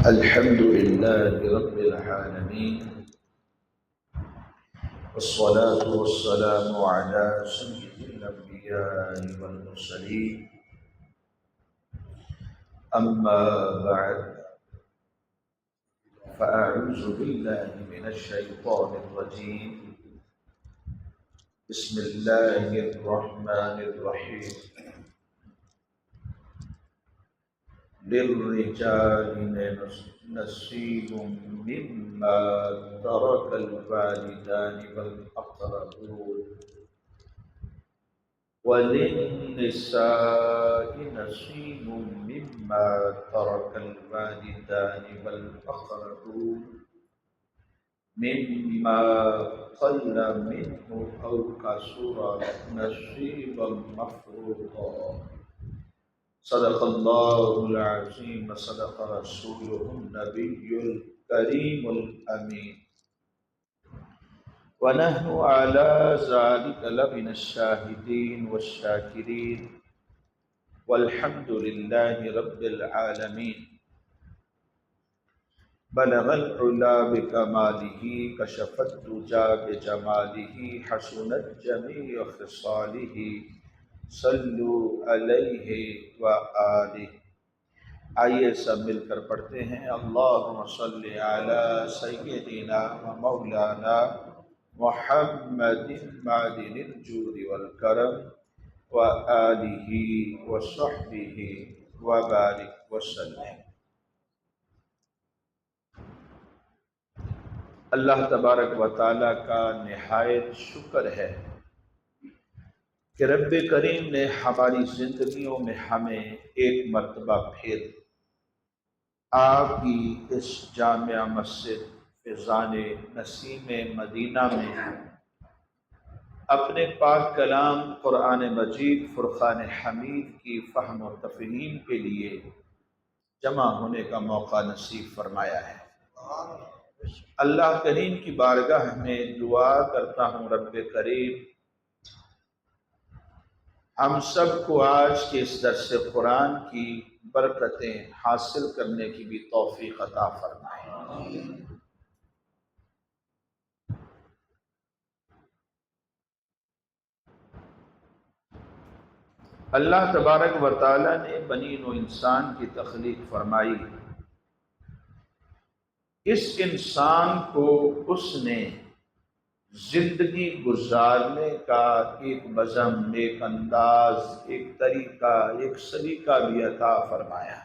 الحمد لله رب العالمين، والصلاة والسلام على سيد الأنبياء والمرسلين. أما بعد، فأعوذ بالله من الشيطان الرجيم. بسم الله الرحمن الرحيم. للرجال نصيب مما ترك الوالدان والأقربون، وللنساء نصيب مما ترك الوالدان والأقربون مما قل منه أو كثر نصيبا مفروضا. صدق الله العظيم وصدق رسوله النبي الكريم الأمين، ونحن على ذلك لمن الشاهدين والشاكرين، والحمد لله رب العالمين. بلغ العلا بكماله، كشف الدجى بجماله، حسنت جميع خصاله، صلوا علیہ وآلہ. آئیے سب مل کر پڑھتے ہیں اللہم صلی علی سیدنا و مولانا محمد معدن الجود والکرم و آلہ و صحبہ وبارک وسلم. اللہ تبارک و تعالیٰ کا نہایت شکر ہے کہ رب کریم نے ہماری زندگیوں میں ہمیں ایک مرتبہ پھر آپ کی اس جامع مسجد فیضان نسیم مدینہ میں اپنے پاک کلام قرآن مجید فرقان حمید کی فہم و تفہیم کے لیے جمع ہونے کا موقع نصیب فرمایا ہے. اللہ کریم کی بارگاہ میں دعا کرتا ہوں رب کریم ہم سب کو آج کے اس درس قرآن کی برکتیں حاصل کرنے کی بھی توفیق عطا فرمائے. اللہ تبارک و تعالی نے بنی نوع انسان کی تخلیق فرمائی. اس انسان کو اس نے زندگی گزارنے کا ایک بزم، ایک انداز، ایک طریقہ، ایک سلیقہ بھی عطا فرمایا.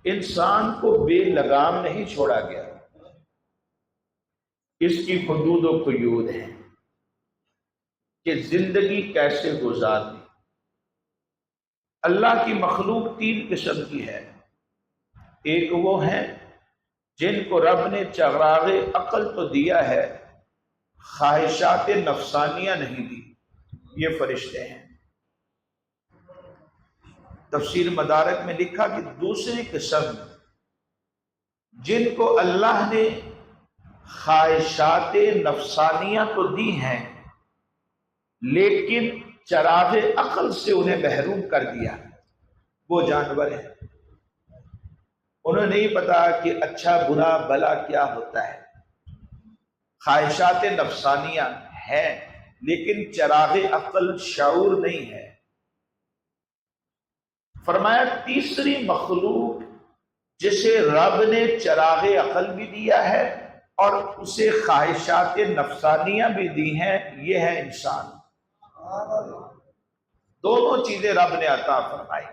انسان کو بے لگام نہیں چھوڑا گیا. اس کی حدود و قیود ہیں کہ زندگی کیسے گزارنی. اللہ کی مخلوق تین قسم کی ہے. ایک وہ ہیں جن کو رب نے چراغ عقل تو دیا ہے، خواہشات نفسانیہ نہیں دی. یہ فرشتے ہیں. تفسیر مدارک میں لکھا کہ دوسری قسم جن کو اللہ نے خواہشات نفسانیہ تو دی ہیں لیکن چراغ عقل سے انہیں محروم کر دیا، وہ جانور ہیں. انہیں نہیں پتا کہ اچھا برا بھلا کیا ہوتا ہے. خواہشات نفسانیہ ہے لیکن چراغ عقل شعور نہیں ہے. فرمایا تیسری مخلوق جسے رب نے چراغ عقل بھی دیا ہے اور اسے خواہشات نفسانیہ بھی دی ہیں، یہ ہے انسان. دونوں چیزیں رب نے عطا فرمائی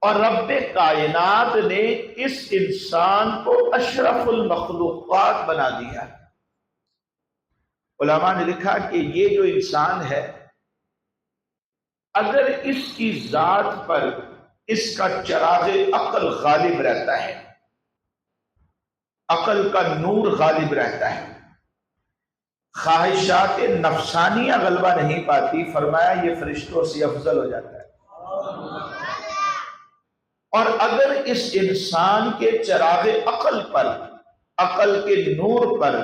اور رب کائنات نے اس انسان کو اشرف المخلوقات بنا دیا. علماء نے لکھا کہ یہ جو انسان ہے اگر اس کی ذات پر اس کا چراغ عقل غالب رہتا ہے، عقل کا نور غالب رہتا ہے، خواہشات نفسانیہ غلبہ نہیں پاتی، فرمایا یہ فرشتوں سے افضل ہو جاتا ہے. اور اگر اس انسان کے چراغ عقل پر، عقل کے نور پر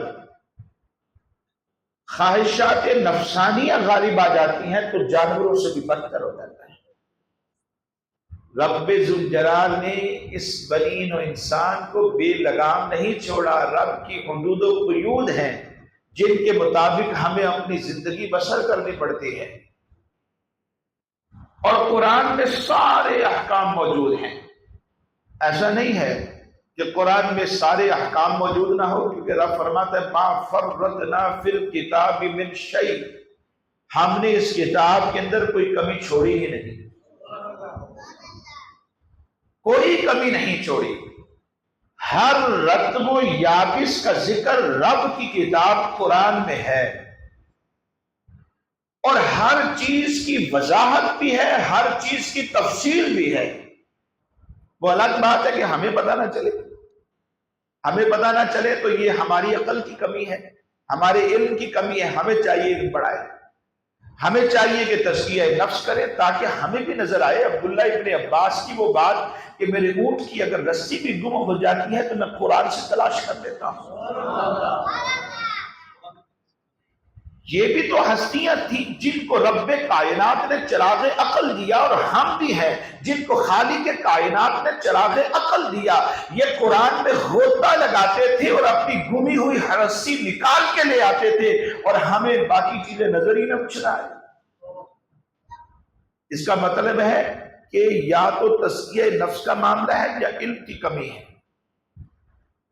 خواہشات نفسانیہ غالب آ جاتی ہیں تو جانوروں سے بھی بدتر ہو جاتا ہے. رب ذوالجلال نے اس بنین و انسان کو بے لگام نہیں چھوڑا۔ رب کی حدود و قیود ہیں جن کے مطابق ہمیں اپنی زندگی بسر کرنی پڑتی ہے، اور قرآن میں سارے احکام موجود ہیں۔ ایسا نہیں ہے کہ قرآن میں سارے احکام موجود نہ ہو، کیونکہ رب فرماتا ہے ما فرطنا فی الکتاب من شیء، ہم نے اس کتاب کے اندر کوئی کمی چھوڑی ہی نہیں، کوئی کمی نہیں چھوڑی۔ ہر رتب و یابس کا ذکر رب کی کتاب قرآن میں ہے، اور ہر چیز کی وضاحت بھی ہے، ہر چیز کی تفصیل بھی ہے۔ وہ الگ بات ہے کہ ہمیں پتہ نہ چلے، ہمیں پتہ نہ چلے تو یہ ہماری عقل کی کمی ہے، ہمارے علم کی کمی ہے۔ ہمیں چاہیے کہ پڑھائے، ہمیں چاہیے کہ تزکیہ نفس کرے، تاکہ ہمیں بھی نظر آئے۔ عبداللہ ابن عباس کی وہ بات کہ میرے اونٹ کی اگر رسی بھی گم ہو جاتی ہے تو میں قرآن سے تلاش کر لیتا ہوں۔ یہ بھی تو ہستیاں تھیں جن کو رب کائنات نے چراغ عقل دیا، اور ہم بھی ہیں جن کو خالق کائنات نے چراغ عقل دیا۔ یہ قرآن میں غوطہ لگاتے تھے اور اپنی گمی ہوئی رسی نکال کے لے آتے تھے، اور ہمیں باقی چیزیں نظر ہی نہ کچھ نہ آئے۔ اس کا مطلب ہے کہ یا تو تزکیہ نفس کا معاملہ ہے یا علم کی کمی ہے۔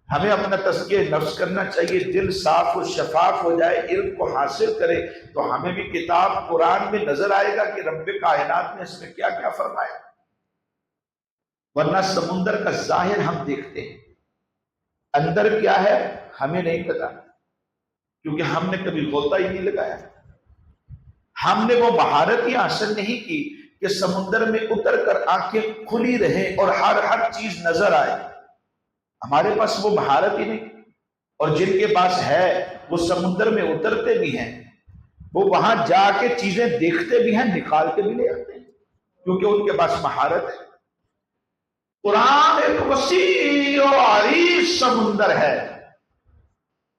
ہمیں اپنا تزکیہ نفس کرنا چاہیے، دل صاف و شفاف ہو جائے، علم کو حاصل کرے، تو ہمیں بھی کتاب قرآن میں نظر آئے گا کہ رب کائنات نے اس میں کیا کیا فرمایا۔ ورنہ سمندر کا ظاہر ہم دیکھتے ہیں، اندر کیا ہے ہمیں نہیں پتا، کیونکہ ہم نے کبھی غوطہ ہی نہیں لگایا۔ ہم نے وہ مہارت ہی حاصل نہیں کی کہ سمندر میں اتر کر آنکھیں کھلی رہیں اور ہر چیز نظر آئے۔ ہمارے پاس وہ مہارت ہی نہیں، اور جن کے پاس ہے وہ سمندر میں اترتے بھی ہیں، وہ وہاں جا کے چیزیں دیکھتے بھی ہیں، نکال کے بھی لے آتے ہیں، کیونکہ ان کے پاس مہارت ہے۔ قرآن ایک وسیع و عریض سمندر ہے،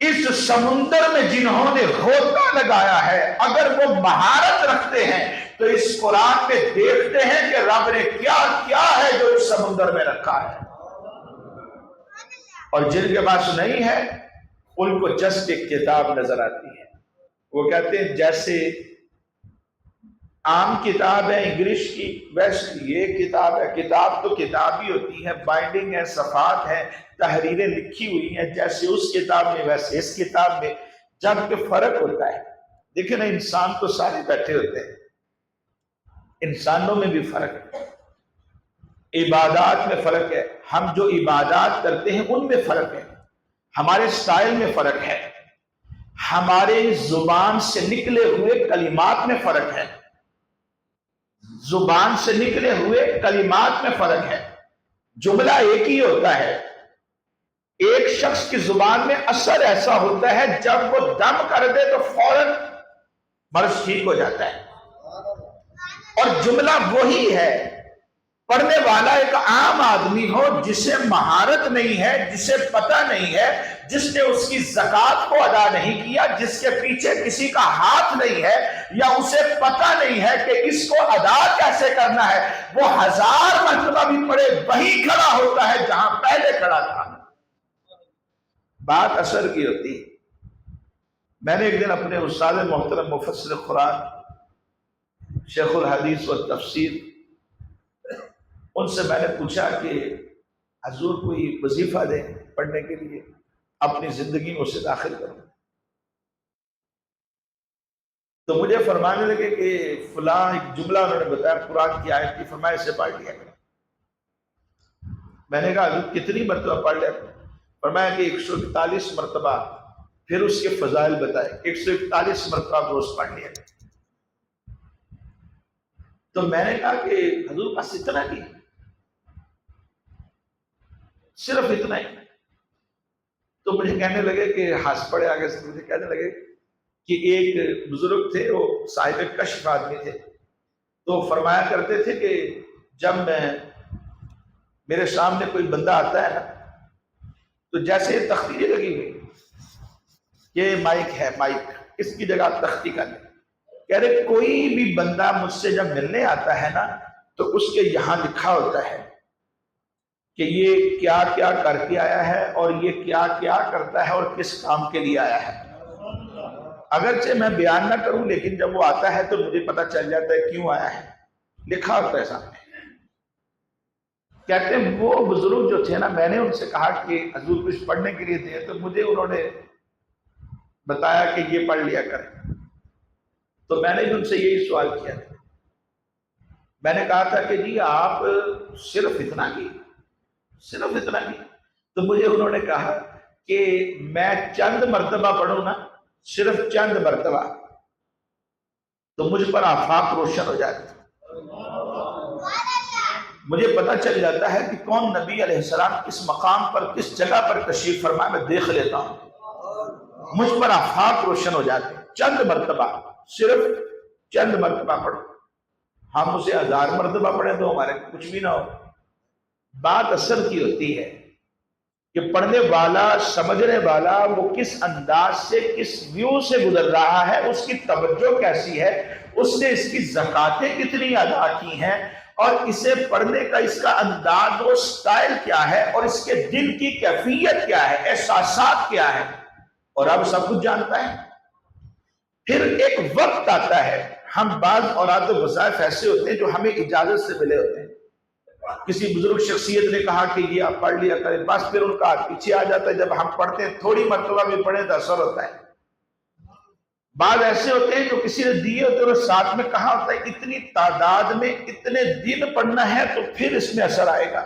اس سمندر میں جنہوں نے غوطہ لگایا ہے اگر وہ مہارت رکھتے ہیں تو اس قرآن میں دیکھتے ہیں کہ رب نے کیا کیا ہے جو اس سمندر میں رکھا ہے۔ اور جن کے پاس نہیں ہے ان کو جسٹ ایک کتاب نظر آتی ہے۔ وہ کہتے ہیں جیسے عام کتاب ہے انگلش کی، ویسے یہ کتاب ہے۔ کتاب تو کتاب ہی ہوتی ہے، بائنڈنگ ہے، صفحات ہیں، تحریریں لکھی ہوئی ہیں، جیسے اس کتاب میں ویسے اس کتاب میں، جبکہ فرق ہوتا ہے۔ دیکھیں نا، انسان تو سارے بیٹھے ہوتے ہیں، انسانوں میں بھی فرق ہے، عبادات میں فرق ہے، ہم جو عبادات کرتے ہیں ان میں فرق ہے، ہمارے سٹائل میں فرق ہے، ہمارے زبان سے نکلے ہوئے کلمات میں فرق ہے، زبان سے نکلے ہوئے کلمات میں فرق ہے۔ جملہ ایک ہی ہوتا ہے، ایک شخص کی زبان میں اثر ایسا ہوتا ہے جب وہ دم کر دے تو فوراً مرض ٹھیک ہو جاتا ہے، اور جملہ وہی ہے۔ پڑھنے والا ایک عام آدمی ہو جسے مہارت نہیں ہے، جسے پتہ نہیں ہے، جس نے اس کی زکوٰۃ کو ادا نہیں کیا، جس کے پیچھے کسی کا ہاتھ نہیں ہے، یا اسے پتہ نہیں ہے کہ اس کو ادا کیسے کرنا ہے، وہ 1000 مرتبہ بھی پڑھے وہیں کھڑا ہوتا ہے جہاں پہلے کھڑا تھا۔ بات اثر کی ہوتی ہے۔ میں نے ایک دن اپنے استاد محترم مفسر قرآن شیخ الحدیث و تفسیر، ان سے میں نے پوچھا کہ حضور کوئی وظیفہ دیں پڑھنے کے لیے، اپنی زندگی میں اسے داخل کروں۔ تو مجھے فرمانے لگے کہ فلاں ایک جملہ انہوں نے بتایا قرآن کی آیت کی، فرمایا اسے پڑھ لیا کریں۔ میں نے کہا حضور کتنی مرتبہ پڑھ لیا کریں؟ فرمایا کہ 141 مرتبہ، پھر اس کے فضائل بتائے، 141 مرتبہ روز پڑھ لیا کریں۔ تو میں نے کہا کہ حضور بس اتنا کی، صرف اتنا ہی؟ تو مجھے کہنے لگے کہ ہنس پڑے آگے سے، مجھے کہنے لگے کہ ایک بزرگ تھے، وہ صاحب کشف آدمی تھے، تو فرمایا کرتے تھے کہ جب میرے سامنے کوئی بندہ آتا ہے نا، تو جیسے تختی لگی ہوئی، یہ مائک ہے، مائک اس کی جگہ تختی کا لیں، کہہ رہے کوئی بھی بندہ مجھ سے جب ملنے آتا ہے نا تو اس کے یہاں لکھا ہوتا ہے کہ یہ کیا کیا کر کے آیا ہے اور یہ کیا کیا کرتا ہے اور کس کام کے لیے آیا ہے۔ اگرچہ میں بیان نہ کروں لیکن جب وہ آتا ہے تو مجھے پتا چل جاتا ہے کیوں آیا ہے، لکھا ہوتا ہے سامنے۔ کہتے ہیں وہ بزرگ جو تھے نا، میں نے ان سے کہا کہ حضور کچھ پڑھنے کے لیے دے، تو مجھے انہوں نے بتایا کہ یہ پڑھ لیا کریں۔ تو میں نے بھی ان سے یہی سوال کیا تھا، میں نے کہا تھا کہ جی آپ صرف اتنا کی، صرف اتنا کی؟ تو مجھے انہوں نے کہا کہ میں چند مرتبہ پڑھوں نا، صرف چند مرتبہ، تو مجھ پر آفاق روشن ہو جاتے، مجھے پتا چل جاتا ہے کہ کون نبی علیہ السلام کس مقام پر کس جگہ پر تشریف فرمائے، میں دیکھ لیتا ہوں، مجھ پر آفاق روشن ہو جاتے۔ چند مرتبہ، صرف چند مرتبہ پڑھو، ہم اسے 1000 مرتبہ پڑھیں تو ہمارے کچھ بھی نہ ہو۔ بات اثر کی ہوتی ہے کہ پڑھنے والا، سمجھنے والا، وہ کس انداز سے، کس ویو سے گزر رہا ہے، اس کی توجہ کیسی ہے، اس نے اس کی زکاتیں کتنی ادا کی ہیں، اور اسے پڑھنے کا اس کا انداز و سٹائل کیا ہے، اور اس کے دل کی کیفیت کیا ہے، احساسات کیا ہے، اور اب سب کچھ جانتا ہے۔ پھر ایک وقت آتا ہے، ہم بعض اوقات وظائف ایسے ہوتے ہیں جو ہمیں اجازت سے ملے ہوتے ہیں، کسی بزرگ شخصیت نے کہا کہ یہ آپ پڑھ لیا کریں، بس پھر ان کا ہاتھ پیچھے آ جاتا ہے، جب ہم پڑھتے ہیں تھوڑی مرتبہ بھی پڑھیں تو اثر ہوتا ہے۔ بعض ایسے ہوتے ہیں جو کسی نے دیے ہوتے ہیں اور ساتھ میں کہا ہوتا ہے اتنی تعداد میں اتنے دن پڑھنا ہے تو پھر اس میں اثر آئے گا۔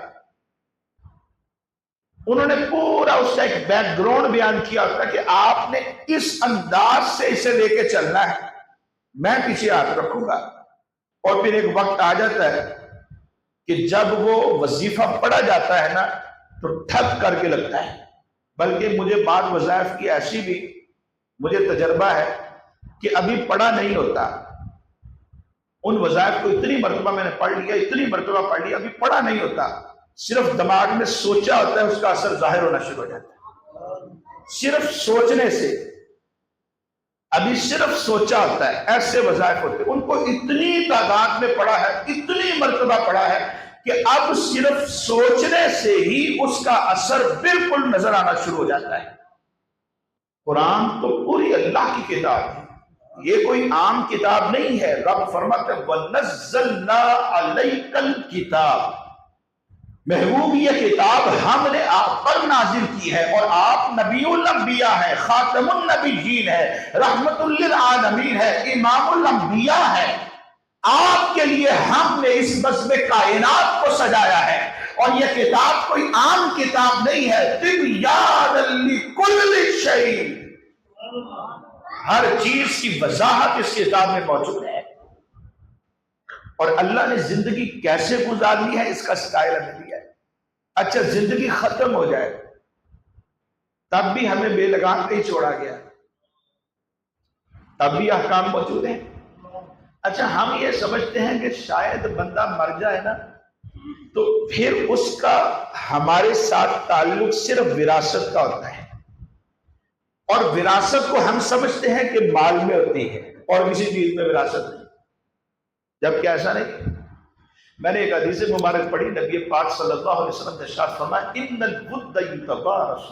انہوں نے پورا اس کا ایک بیک گراؤنڈ بیان کیا ہوتا ہے کہ آپ نے اس انداز سے اسے لے کے چلنا ہے، میں پیچھے ہاتھ رکھوں گا۔ اور پھر ایک وقت آ جاتا ہے کہ جب وہ وظیفہ پڑھا جاتا ہے نا تو ٹھک کر کے لگتا ہے، بلکہ مجھے بعض وظائف کی ایسی بھی مجھے تجربہ ہے کہ ابھی پڑھا نہیں ہوتا، ان وظائف کو اتنی مرتبہ میں نے پڑھ لیا، اتنی مرتبہ پڑھ لیا، ابھی پڑھا نہیں ہوتا، صرف دماغ میں سوچا ہوتا ہے، اس کا اثر ظاہر ہونا شروع ہو جاتا ہے، صرف سوچنے سے، ابھی صرف سوچا ہوتا ہے۔ ایسے وظائف ہوتے ہیں، ان کو اتنی تعداد میں پڑھا ہے، اتنی مرتبہ پڑھا ہے کہ اب صرف سوچنے سے ہی اس کا اثر بالکل نظر آنا شروع ہو جاتا ہے۔ قرآن تو پوری اللہ کی کتاب ہے، یہ کوئی عام کتاب نہیں ہے۔ رب فرماتے ہیں وَنَزَّلْنَا عَلَيْكَ الْكِتَابَ، محبوب یہ کتاب ہم نے آپ پر نازل کی ہے، اور آپ نبی الانبیاء ہے، خاتم النبیین ہے، رحمت للعالمین ہے، امام الانبیاء ہے۔ آپ کے لیے ہم نے اس بزم کائنات کو سجایا ہے، اور یہ کتاب کوئی عام کتاب نہیں ہے، تبیانا لکل شیء، ہر چیز کی وضاحت اس کتاب میں موجود ہے۔ اور اللہ نے زندگی کیسے گزارنی ہے اس کا سٹائل ہمیں دیا ہے۔ اچھا زندگی ختم ہو جائے تب بھی ہمیں بے لگام نہیں چھوڑا گیا، تب بھی احکام موجود ہیں۔ اچھا ہم یہ سمجھتے ہیں کہ شاید بندہ مر جائے نا تو پھر اس کا ہمارے ساتھ تعلق صرف وراثت کا ہوتا ہے، اور وراثت کو ہم سمجھتے ہیں کہ مال میں ہوتی ہے اور کسی چیز میں وراثت نہیں، جبکہ ایسا نہیں۔ میں نے ایک حدیث مبارک پڑھی، نبی پاک صلی اللہ علیہ وسلم نے ارشاد فرمایا ان الود یتوارث،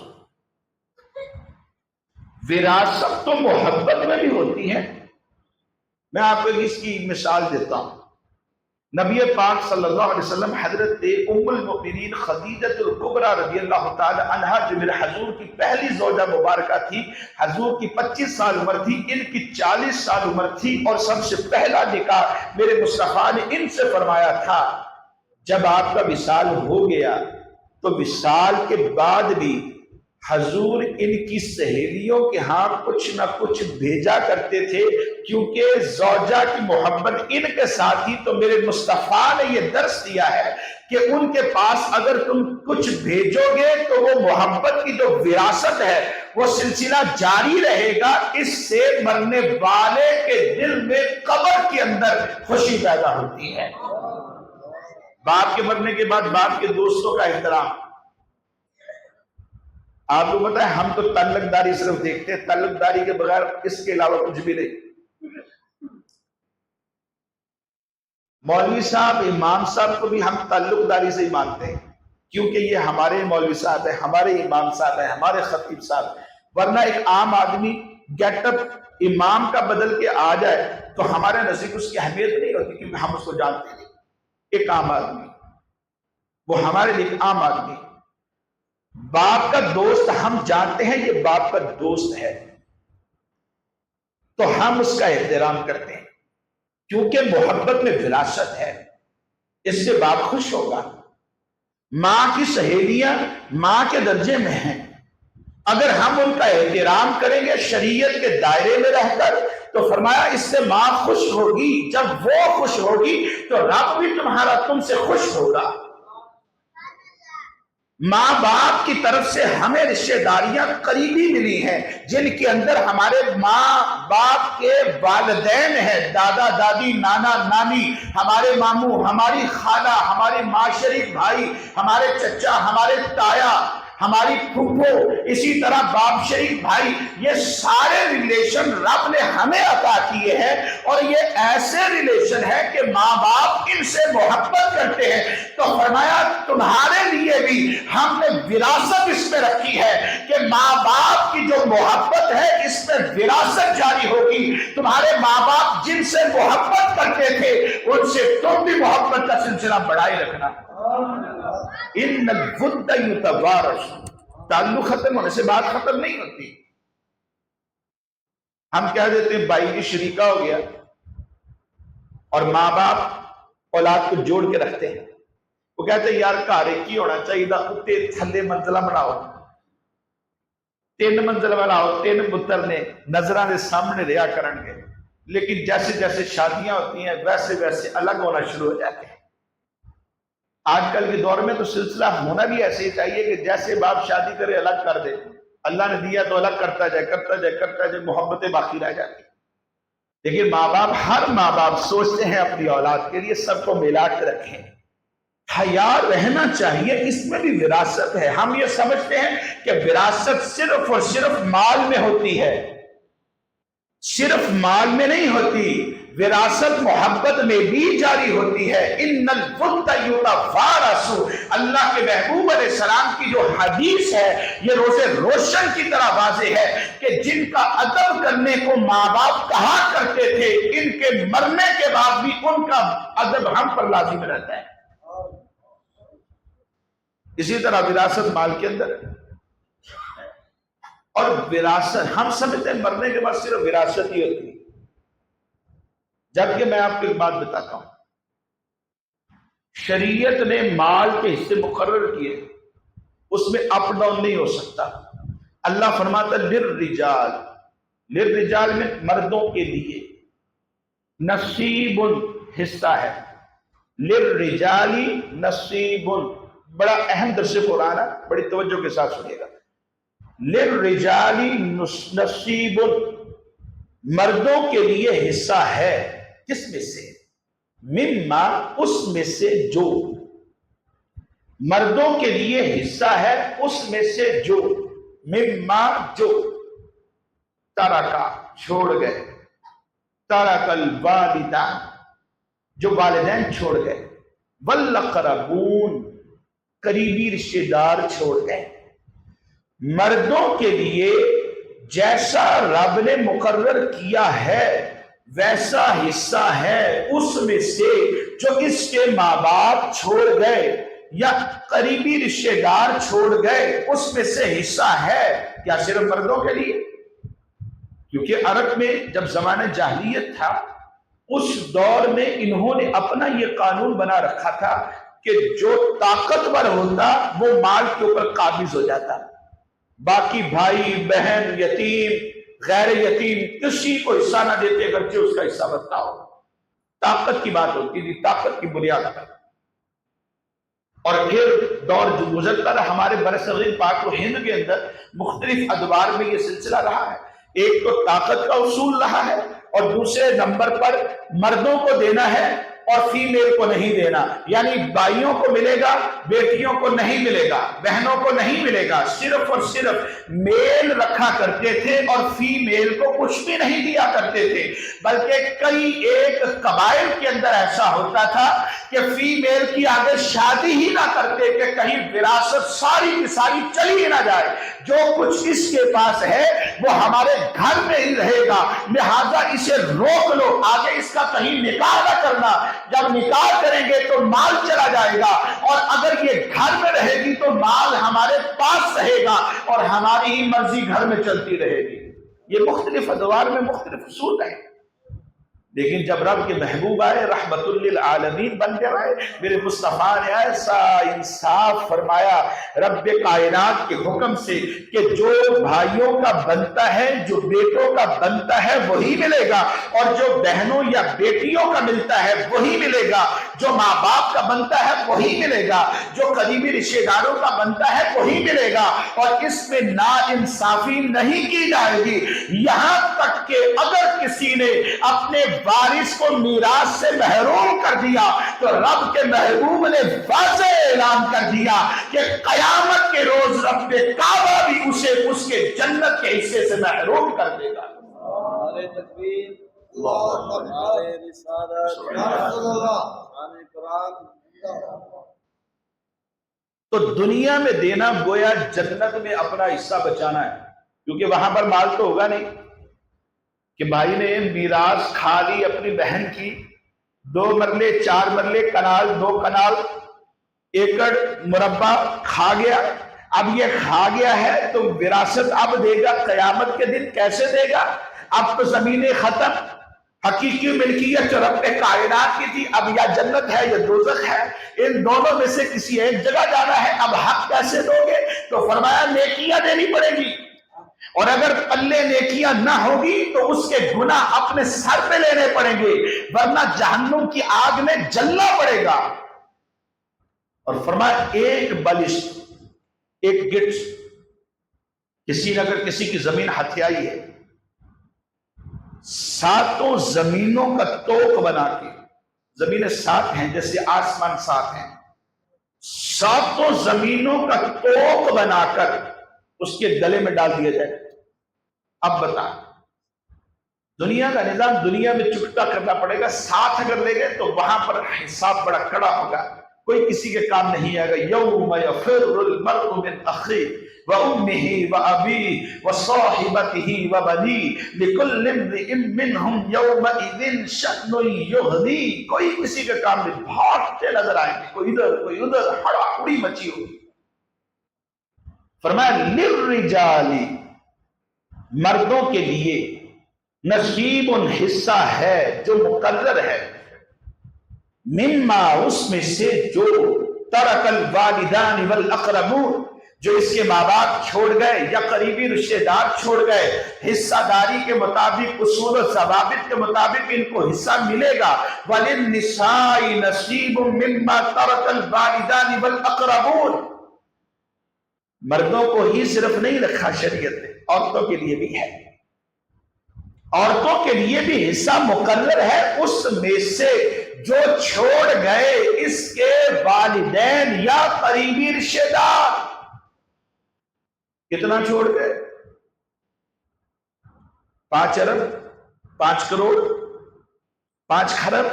وراثت تو محبت میں بھی ہوتی ہے۔ میں آپ کو اس کی مثال دیتا ہوں۔ نبی پاک صلی اللہ علیہ وسلم حضرت ام المؤمنین خدیجہ الکبریٰ رضی اللہ تعالی عنہا، جو میرے حضور کی پہلی زوجہ مبارکہ تھی، حضور کی 25 سال عمر تھی، ان کی 40 سال عمر تھی، اور سب سے پہلا نکاح میرے مصطفیٰ نے ان سے فرمایا تھا۔ جب آپ کا وصال ہو گیا تو وصال کے بعد بھی حضور ان کی سہیلیوں کے ہاں کچھ نہ کچھ بھیجا کرتے تھے، کیونکہ زوجہ کی محبت ان کے ساتھ ہی۔ تو میرے مصطفیٰ نے یہ درس دیا ہے کہ ان کے پاس اگر تم کچھ بھیجو گے تو وہ محبت کی جو وراثت ہے وہ سلسلہ جاری رہے گا، اس سے مرنے والے کے دل میں قبر کے اندر خوشی پیدا ہوتی ہے۔ باپ کے مرنے کے بعد باپ کے دوستوں کا احترام۔ آپ کو پتا ہے ہم تو تعلق داری صرف دیکھتے ہیں، تعلق داری کے بغیر اس کے علاوہ کچھ بھی نہیں۔ مولوی صاحب امام صاحب کو بھی ہم تعلق داری سے ہی مانتے ہیں، کیونکہ یہ ہمارے مولوی صاحب ہیں، ہمارے امام صاحب ہیں، ہمارے خطیب صاحب، ورنہ ایک عام آدمی گیٹ اپ امام کا بدل کے آ جائے تو ہمارے نزدیک اس کی اہمیت نہیں ہوتی، کیونکہ ہم اس کو جانتے نہیں۔ ایک عام آدمی، وہ ہمارے لیے ایک عام آدمی، باپ کا دوست ہم جانتے ہیں یہ باپ کا دوست ہے تو ہم اس کا احترام کرتے ہیں، کیونکہ محبت میں وراثت ہے، اس سے باپ خوش ہوگا۔ ماں کی سہیلیاں ماں کے درجے میں ہیں، اگر ہم ان کا احترام کریں گے شریعت کے دائرے میں رہ کر تو فرمایا اس سے ماں خوش ہوگی، جب وہ خوش ہوگی تو رب بھی تم سے خوش ہوگا۔ ماں باپ کی طرف سے ہمیں رشتہ داریاں قریبی ملی ہیں جن کے اندر ہمارے ماں باپ کے والدین ہیں، دادا دادی نانا نانی، ہمارے ماموں، ہماری خالہ، ہمارے ماں شریک بھائی، ہمارے چچا، ہمارے تایا، ہماری پھپھو، اسی طرح باپ شریک بھائی، یہ سارے ریلیشن رب نے ہمیں عطا کیے ہیں، اور یہ ایسے ریلیشن ہے کہ ماں باپ ان سے محبت کرتے ہیں، تو فرمایا تمہارے لیے بھی ہم نے وراثت اس میں رکھی ہے کہ ماں باپ کی جو محبت ہے اس میں وراثت جاری ہوگی، تمہارے ماں باپ جن سے محبت کرتے تھے ان سے تم بھی محبت کا سلسلہ بڑھائی رکھنا۔ ان الود یتوارث، تعلق ختم ہونے سے بات ختم نہیں ہوتی۔ ہم کہہ دیتے ہیں بھائی کی شریکہ ہو گیا، اور ماں باپ اولاد کو جوڑ کے رکھتے ہیں، وہ کہتے ہیں یار گھر ایک ہی ہونا چاہیے، اتنے تھلے منزلہ بناؤ، 3 منزل بناؤ، 3 پتر نے نظراں دے سامنے رہا کرن گے، لیکن جیسے جیسے شادیاں ہوتی ہیں ویسے ویسے الگ ہونا شروع ہو جاتے ہیں۔ آج کل کے دور میں تو سلسلہ ہونا بھی ایسے ہی چاہیے کہ جیسے باپ شادی کرے الگ کر دے، اللہ نے دیا تو الگ کرتا جائے کرتا جائے کرتا جائے، محبتیں باقی رہ جاتی۔ لیکن ماں باپ، ہر ماں باپ سوچتے ہیں اپنی اولاد کے لیے سب کو ملا کے رکھیں، حیا رہنا چاہیے، اس میں بھی وراثت ہے۔ ہم یہ سمجھتے ہیں کہ وراثت صرف اور صرف مال میں ہوتی ہے، صرف مال میں نہیں ہوتی، وراثت محبت میں بھی جاری ہوتی ہے۔ ان الود یتوارث، اللہ کے محبوب علیہ السلام کی جو حدیث ہے یہ روزے روشن کی طرح واضح ہے کہ جن کا ادب کرنے کو ماں باپ کہا کرتے تھے، ان کے مرنے کے بعد بھی ان کا ادب ہم پر لازم رہتا ہے۔ اسی طرح وراثت مال کے اندر ہے، اور وراثت ہم سمجھتے ہیں مرنے کے بعد صرف وراثت ہی ہوتی ہے، جبکہ میں آپ کو ایک بات بتاتا ہوں، شریعت نے مال کے حصے مقرر کیے، اس میں اپ ڈاؤن نہیں ہو سکتا۔ اللہ فرماتا للرجال، للرجال میں مردوں کے لیے نصیب حصہ ہے، للرجالی نصیب، بڑا اہم درس قرآن ہے، بڑی توجہ کے ساتھ سنیے گا۔ للرجالی نصیب، مردوں کے لیے حصہ ہے، کس میں سے؟ مما، اس میں سے جو، مردوں کے لیے حصہ ہے اس میں سے جو، مما جو، ترکا چھوڑ گئے، ترک الوالدان جو والدین چھوڑ گئے، والاقربون قریبی رشتہ دار چھوڑ گئے۔ مردوں کے لیے جیسا رب نے مقرر کیا ہے ویسا حصہ ہے اس میں سے جو اس کے ماں باپ چھوڑ گئے یا قریبی رشتہ دار چھوڑ گئے، اس میں سے حصہ ہے۔ کیا صرف مردوں کے لیے؟ کیونکہ عرب میں جب زمانہ جاہلیت تھا اس دور میں انہوں نے اپنا یہ قانون بنا رکھا تھا کہ جو طاقتور ہوتا وہ مال کے اوپر قابض ہو جاتا، باقی بھائی بہن یتیم غیر یتیم کسی کو حصہ نہ دیتے اگرچہ اس کا حصہ بنتا ہو۔ طاقت کی بات ہوتی تھی، طاقت کی بنیاد پر۔ اور پھر دور جو گزرتا رہا ہمارے برصغیر پاک و ہند کے اندر مختلف ادوار میں یہ سلسلہ رہا ہے۔ ایک تو طاقت کا اصول رہا ہے اور دوسرے نمبر پر مردوں کو دینا ہے اور فیمیل کو نہیں دینا، یعنی بھائیوں کو ملے گا، بیٹیوں کو نہیں ملے گا، بہنوں کو نہیں ملے گا، صرف اور صرف میل رکھا کرتے تھے اور فیمیل کو کچھ بھی نہیں دیا کرتے تھے، بلکہ کئی ایک قبائل کے اندر ایسا ہوتا تھا کہ فیمیل کی آگے شادی ہی نہ کرتے کہ کہیں وراثت ساری کی ساری چلی ہی نہ جائے، جو کچھ اس کے پاس ہے وہ ہمارے گھر میں ہی رہے گا، لہذا اسے روک لو، آگے اس کا کہیں نکاح نہ کرنا، جب نکاح کریں گے تو مال چلا جائے گا، اور اگر یہ گھر میں رہے گی تو مال ہمارے پاس رہے گا اور ہماری ہی مرضی گھر میں چلتی رہے گی۔ یہ مختلف ادوار میں مختلف اصول ہیں، لیکن جب رب کے محبوب آئے، رحمت للعالمین بن کر آئے، میرے مصطفیٰ نے ایسا انصاف فرمایا رب کائنات کے حکم سے کہ جو بھائیوں کا بنتا ہے، جو بیٹوں کا بنتا ہے وہی ملے گا، اور جو بہنوں یا بیٹیوں کا ملتا ہے وہی ملے گا، جو ماں باپ کا بنتا ہے وہی ملے گا، جو قریبی رشتے داروں کا بنتا ہے وہی ملے گا، اور اس میں ناانصافی نہیں کی جائے گی، یہاں تک کہ اگر کسی نے اپنے وارث کو میراث سے محروم کر دیا تو رب کے محبوب نے واضح اعلان کر دیا کہ قیامت کے روز رب کعبہ بھی اسے اس کے جنت کے حصے سے محروم کر دے گا۔ نعرہ تکبیر، نعرہ رسالت، نعرہ قرآن۔ تو دنیا میں دینا گویا جنت میں اپنا حصہ بچانا ہے، کیونکہ وہاں پر مال تو ہوگا نہیں کہ بھائی نے میراث کھا لی اپنی بہن کی، 2 مرلے 4 مرلے کنال 2 کنال ایکڑ مربع کھا گیا، اب یہ کھا گیا ہے تو وراثت اب دے گا، قیامت کے دن کیسے دے گا؟ اب تو زمینیں ختم، حقیقی ملکیت جو رب کائنات کی تھی اب یا جنت ہے یا دوزخ ہے، ان دونوں میں سے کسی ایک جگہ جانا ہے، اب حق کیسے دو گے؟ تو فرمایا نیکیاں دینی پڑے گی، اور اگر پلے نیکیاں نہ ہوگی تو اس کے گناہ اپنے سر پہ لینے پڑیں گے، ورنہ جہنم کی آگ میں جلنا پڑے گا۔ اور فرمایا ایک بلشت، ایک گٹس، کسی نے اگر کسی کی زمین ہتھیائی ہے، 7 زمینوں کا توق بنا کے، زمینیں 7 ہیں جیسے آسمان 7 ہیں، 7 زمینوں کا توق بنا کر اس کے گلے میں ڈال دیا جائے۔ اب بتا، دنیا کا نظام دنیا میں چکتا کرنا پڑے گا، 7 اگر لے گئے تو وہاں پر حساب بڑا کڑا ہوگا، کوئی کسی کے کام نہیں آئے گا۔ یوم یفر المرء من اخیہ وامہ وابیہ وصاحبتہ وبنیہ لکل امرئ منہم یومئذ شأن یغنیہ، کوئی کسی کے کام نہیں، بھاگتے نظر آئیں گے، کوئی ادھر کوئی ادھر، ہڑا ہڑی مچی ہوگی۔ فرمایا للرجال، مردوں کے لیے نصیب حصہ ہے جو مقرر ہے، مما اس میں سے جو ترک الوالدان والاقربون، جو اس کے ماں باپ چھوڑ گئے یا قریبی رشتے دار چھوڑ گئے، حصہ داری کے مطابق اصول و ضوابط کے مطابق ان کو حصہ ملے گا۔ وللنساء نصیب مما ترک الوالدان والاقربون، مردوں کو ہی صرف نہیں رکھا شریعت نے، عورتوں کے لیے بھی ہے، عورتوں کے لیے بھی حصہ مقرر ہے اس میں سے جو چھوڑ گئے اس کے والدین یا قریبی رشتے دار۔ کتنا چھوڑ گئے؟ 5 ارب، 5 کروڑ، 5 کھرب،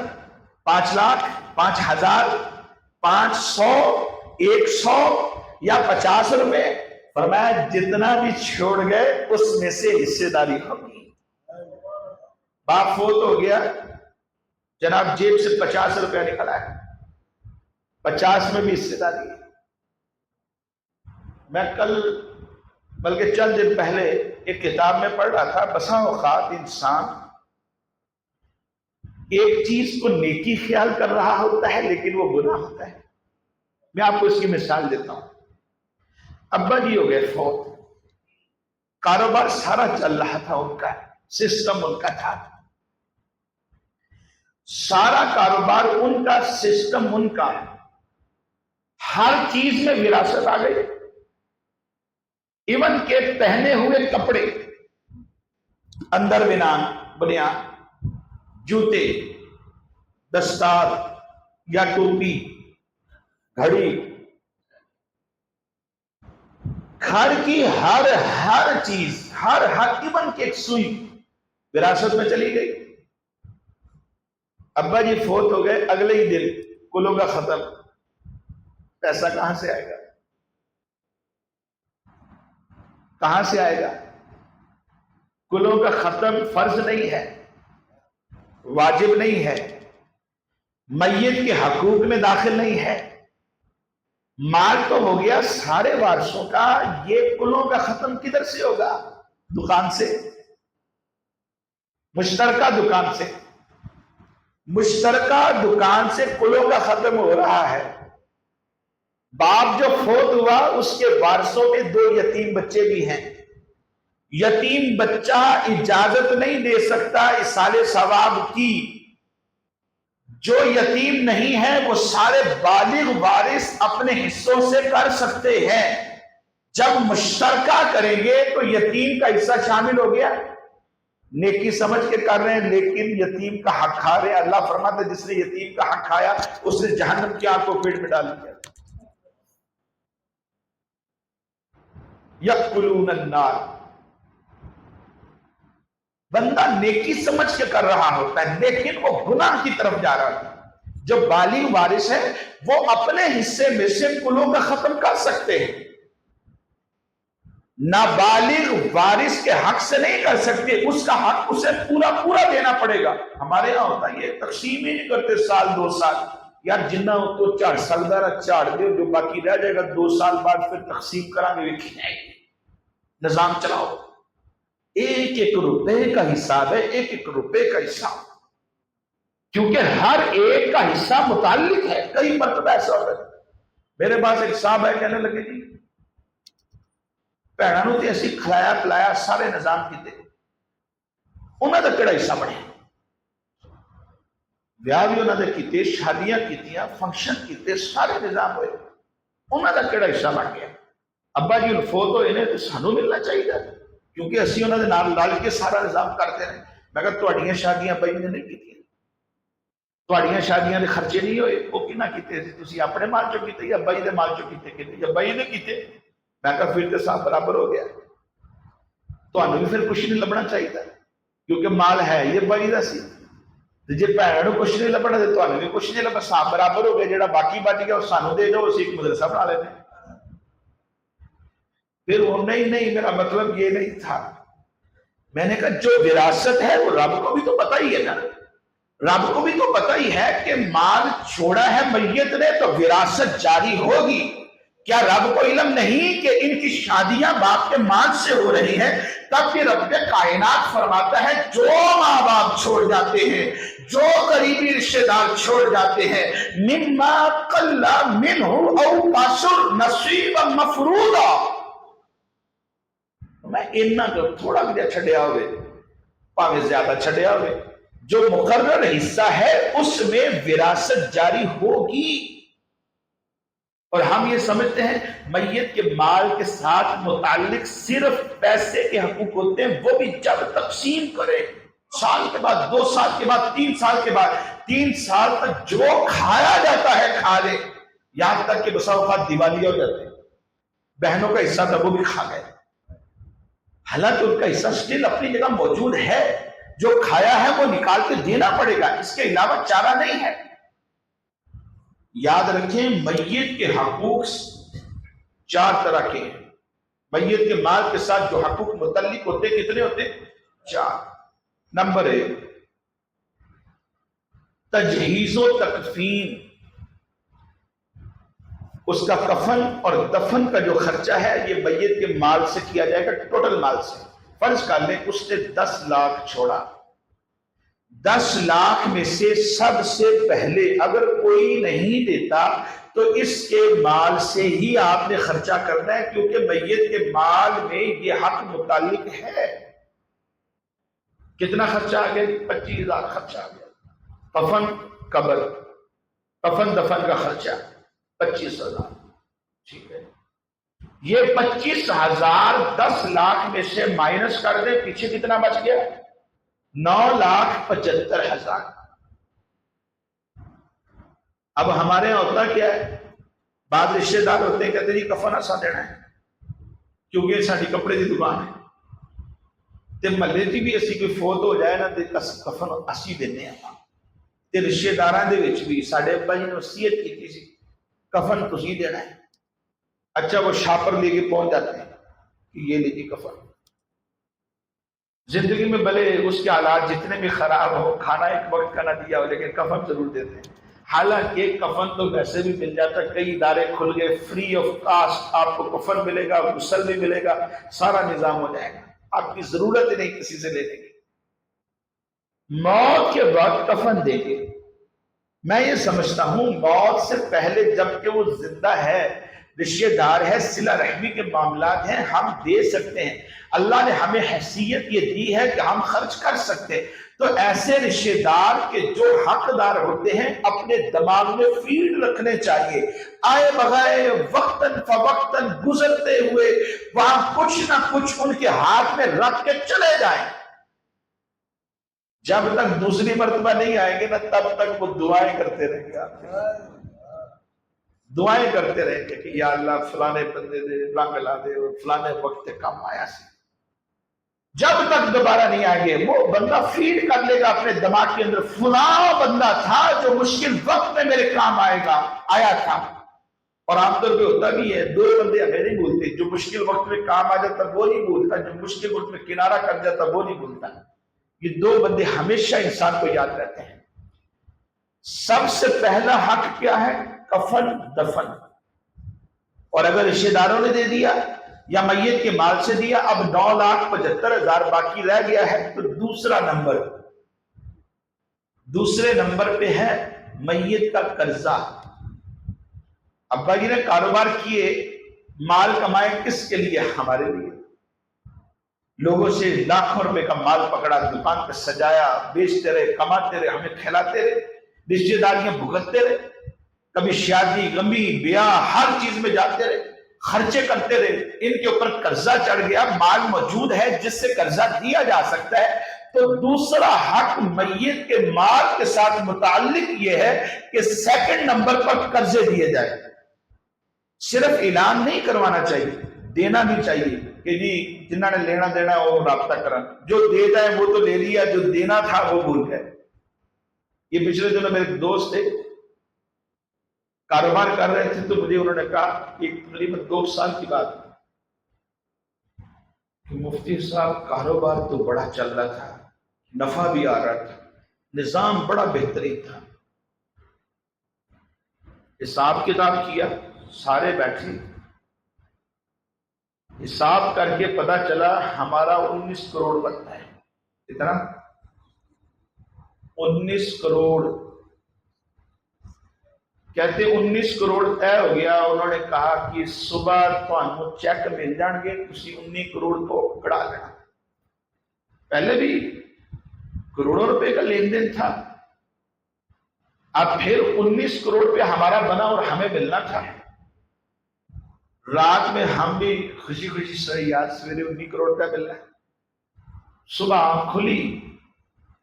5 لاکھ، 5 ہزار، 500، 100 یا 50 روپے، فرمایا جتنا بھی چھوڑ گئے اس میں سے حصے داری ہوگی۔ باپ فوت ہو گیا، جناب جیب سے 50 روپیہ نکلا ہے، 50 میں بھی حصے داری ہے۔ میں کل بلکہ چند دن پہلے ایک کتاب میں پڑھ رہا تھا، بسا اوقات انسان ایک چیز کو نیکی خیال کر رہا ہوتا ہے لیکن وہ گناہ ہوتا ہے۔ میں آپ کو اس کی مثال دیتا ہوں۔ ابا جی ہو گئے فوت، کاروبار سارا چل رہا تھا، ان کا سسٹم ان کا تھا، سارا کاروبار ان کا، سسٹم ان کا، ہر چیز میں وراثت آ گئی، ایون کے پہنے ہوئے کپڑے، اندر بنیان، جوتے، دستار یا ٹوپی، گھڑی، گھر کی ہر چیز، ہر ایون کی ایک سوئی وراثت میں چلی گئی. ابا جی فوت ہو گئے، اگلے ہی دن کلوں کا ختم، پیسہ کہاں سے آئے گا؟ کہاں سے آئے گا؟ کلوں کا ختم فرض نہیں ہے، واجب نہیں ہے، میت کے حقوق میں داخل نہیں ہے. مال تو ہو گیا سارے وارثوں کا، یہ کلوں کا ختم کدھر سے ہوگا؟ دکان سے، مشترکہ دکان سے. مشترکہ دکان سے کلوں کا ختم ہو رہا ہے. باپ جو فوت ہوا اس کے وارثوں میں 2 یتیم بچے بھی ہیں. یتیم بچہ اجازت نہیں دے سکتا ایصال ثواب کی. جو یتیم نہیں ہے وہ سارے بالغ وارث اپنے حصوں سے کر سکتے ہیں. جب مشترکہ کریں گے تو یتیم کا حصہ شامل ہو گیا. نیکی سمجھ کے کر رہے ہیں لیکن یتیم کا حق کھا رہے ہیں. اللہ فرماتا ہے جس نے یتیم کا حق کھایا اس نے جہنم کی آگ کو پیٹ میں ڈال دیا. یأکلون النار. بندہ نیکی سمجھ کے کر رہا ہوتا ہے لیکن وہ گناہ کی طرف جا رہا ہے. جو بالغ وارث ہے وہ اپنے حصے میں سے کلوں کا ختم کر سکتے ہیں. نابالغ وارث کے حق سے نہیں کر سکتے، اس کا حق اسے پورا دینا پڑے گا. ہمارے یہاں ہوتا ہے یہ تقسیم ہی نہیں کرتے سال 2 سال. یار جنہ تو چاڑ سکتا چاڑ دے، جو باقی رہ جائے گا 2 سال بعد پھر تقسیم کرا کے ویکھی جائے گی. نظام چلاؤ. 1 روپے کا حساب ہے، 1 روپے کا حساب، کیونکہ ہر ایک کا حصہ متعلق ہے. کئی مرتبہ ایسا ہوتا ہے. میرے پاس ایک صاحب ہے، کہنے لگے جی بھیناں نوں تے اسی کھلایا پلایا سارے نظام کیتے، انہاں دا کیڑا حصہ بنے؟ بیاہ بھی انہاں دے کیتے، شادیاں کیتیاں، فنکشن کیتے، سارے نظام ہوئے، انہاں دا کیڑا حصہ بن گیا؟ ابا جی فوت ہوئے نے تو سانوں ملنا چاہیے کیونکہ اسی انہاں دے نال رل کے سارا نظام کرتے رہے. میں کہا تہاڈیاں شادیاں بھائی نے نہیں کیتیاں، تہاڈیاں شادیاں دے خرچے نہیں ہوئے، وہ کنا کیتے سی؟ تسی اپنے مال چوں کیتے یا ابا جی دے مال چوں کیتے یا بھائی نے کیتے؟ میں کہا پھر تو سب برابر ہو گیا. تہانوں بھی پھر کچھ نہیں لبنا چاہیے کیونکہ مال ہے یہ بھائی دا سی. جی بھن نوں کچھ نہیں لبنا تو تہانوں بھی کچھ نہیں لبنا، سب برابر ہو گئے. جہاں باقی بچ گیا وہ سانوں دے دو، اسی ایک مدرسہ بنا لیتے. پھر وہ نہیں میرا مطلب یہ نہیں تھا. میں نے کہا جو وراثت ہے وہ رب کو بھی تو پتہ ہی ہے نا، رب کو بھی تو پتہ ہی ہے کہ مال چھوڑا ہے میت نے تو وراثت جاری ہوگی. کیا رب کو علم نہیں کہ ان کی شادیاں باپ کے مال سے ہو رہی ہیں؟ تب کہ رب کائنات فرماتا ہے جو ماں باپ چھوڑ جاتے ہیں، جو قریبی رشتہ دار چھوڑ جاتے ہیں، مما قل منہ او کثر نصیبا مفروضا. میں اتنا تو تھوڑا بھی چھڈیا ہوئے پاوے زیادہ چھڈیا ہوئے، جو مقرر حصہ ہے اس میں وراثت جاری ہوگی. اور ہم یہ سمجھتے ہیں میت کے مال کے ساتھ متعلق صرف پیسے کے حقوق ہوتے ہیں، وہ بھی جب تقسیم کرے، سال کے بعد، 2 سال کے بعد، 3 سال کے بعد، 3 سال تک جو کھایا جاتا ہے کھا لے. یہاں تک کہ بسا اوقات دیوالی ہو جاتے ہیں، بہنوں کا حصہ تھا وہ بھی کھا گئے، حالانکہ ان کا حصہ سٹل اپنی جگہ موجود ہے. جو کھایا ہے وہ نکال کے دینا پڑے گا، اس کے علاوہ چارہ نہیں ہے. یاد رکھیں میت کے حقوق 4 طرح کے ہیں. میت کے مال کے ساتھ جو حقوق متعلق ہوتے کتنے ہوتے؟ 4. نمبر 1 تجہیز و تکفین. اس کا کفن اور دفن کا جو خرچہ ہے یہ میت کے مال سے کیا جائے گا، ٹوٹل مال سے. فرض کر لیں اس نے 10 لاکھ چھوڑا، 10 لاکھ میں سے سب سے پہلے اگر کوئی نہیں دیتا تو اس کے مال سے ہی آپ نے خرچہ کرنا ہے، کیونکہ میت کے مال میں یہ حق متعلق ہے. کتنا خرچہ آ گیا؟ 25,000 خرچہ آ گیا. کفن قبر، کفن دفن کا خرچہ 25,000. ٹھیک ہے، یہ 25,000 10 لاکھ میں سے مائنس کر دیں، پیچھے کتنا بچ گیا؟ 9,75,000. اب ہمارے یہاں ہوتا کیا ہے، بعض رشتے دار ہوتے ہیں کہتے ہیں جی کفن اسا دینا ہے کیونکہ ساری کپڑے کی دکان ہے، تے محلے کی بھی اسی کوئی فوت ہو جائے نا تے کفن اسی دینے ہیں، تے رشتے داراں دے وچ بھی ساڈے ابا جی نے وصیت کی سی کفن تسی دینا ہے۔ اچھا وہ شاپر لے کے پہنچ جاتے ہیں کہ یہ لیجیے کفن۔ زندگی میں بھلے اس کے حالات جتنے بھی خراب ہو، کھانا ایک وقت کا نہ دیا ہو، لیکن کفن ضرور دیتے ہیں۔ حالانکہ کفن تو ویسے بھی مل جاتا، کئی ادارے کھل گئے، فری آف کاسٹ آپ کو کفن ملے گا، غسل بھی ملے گا، سارا نظام ہو جائے گا، آپ کی ضرورت ہی نہیں کسی سے لینے کی۔ موت کے وقت کفن دیں گے۔ میں یہ سمجھتا ہوں موت سے پہلے جبکہ وہ زندہ ہے، رشتے دار ہے، صلہ رحمی کے معاملات ہیں، ہم دے سکتے ہیں، اللہ نے ہمیں حیثیت یہ دی ہے کہ ہم خرچ کر سکتے ہیں، تو ایسے رشتے دار کے جو حقدار ہوتے ہیں اپنے دماغ میں فیڈ رکھنے چاہیے، آئے بغائے وقتاً فوقتاً گزرتے ہوئے وہاں کچھ نہ کچھ ان کے ہاتھ میں رکھ کے چلے جائیں۔ جب تک دوسری مرتبہ نہیں آئیں گے نا تب تک وہ دعائیں کرتے رہیں گے، آپ دعائیں کرتے رہیں گے کہ یا اللہ فلانے بندے دے رنگ لا دے اور فلانے وقت کم آیا سی۔ جب تک دوبارہ نہیں آئیں گے وہ بندہ فیڈ کر لے گا اپنے دماغ کے اندر، فلاں بندہ تھا جو مشکل وقت میں میرے کام آیا تھا۔ اور عام طور پہ ہوتا بھی ہے، دو بندے ہمیں نہیں بھولتے، جو مشکل وقت میں کام آ جاتا وہ نہیں بھولتا، جو مشکل وقت میں کنارہ کر جاتا وہ نہیں بھولتا۔ یہ دو بندے ہمیشہ انسان کو یاد رہتے ہیں۔ سب سے پہلا حق کیا ہے؟ کفن دفن۔ اور اگر رشتے داروں نے دے دیا یا میت کے مال سے دیا، اب 9,75,000 باقی رہ گیا ہے، تو دوسرے نمبر پہ ہے میت کا قرضہ۔ ابا جی نے کاروبار کیے، مال کمائے کس کے لیے؟ ہمارے لیے۔ لوگوں سے لاکھوں روپے کا مال پکڑا، دکان پہ سجایا، بیچتے رہے، کماتے رہے، ہمیں کھلاتے رہے، رشتے داریاں بھگتتے رہے، کبھی شادی غمی بیاہ ہر چیز میں جاتے رہے، خرچے کرتے رہے، ان کے اوپر قرضہ چڑھ گیا، مال موجود ہے جس سے قرضہ دیا جا سکتا ہے، تو دوسرا حق میت کے مال کے ساتھ متعلق یہ ہے کہ سیکنڈ نمبر پر قرضے دیے جائے۔ صرف اعلان نہیں کروانا چاہیے، دینا بھی چاہیے کہ جی جنہوں نے لینا دینا ہے وہ رابطہ کریں، جو دے جائے وہ تو لے لیا، جو دینا تھا وہ بھول گئے۔ یہ پچھلے دنوں میرے ایک دوست تھے، کاروبار کر رہے تھے، تو مجھے انہوں نے کہا کہ تقریباً 2 سال کی بات کہ مفتی صاحب کاروبار تو بڑا چل رہا تھا، نفع بھی آ رہا تھا، نظام بڑا بہترین تھا، حساب کتاب کیا، سارے بیٹھے، حساب کر کے پتا چلا ہمارا 19 کروڑ بنتا ہے۔ کتنا؟ 19 کروڑ۔ کہتے 19 کروڑ طے ہو گیا۔ انہوں نے کہا کہ صبح تمہیں چیک مل جان گے، تسی 19 کروڑ کو کڑا لینا۔ پہلے بھی کروڑوں روپے کا لین دین تھا، اب پھر 19 کروڑ روپے ہمارا بنا اور ہمیں ملنا تھا۔ رات میں ہم بھی خوشی خوشی سوئے، یار سویرے 19 کروڑ روپے مل رہا ہے۔ صبح آنکھ کھلی،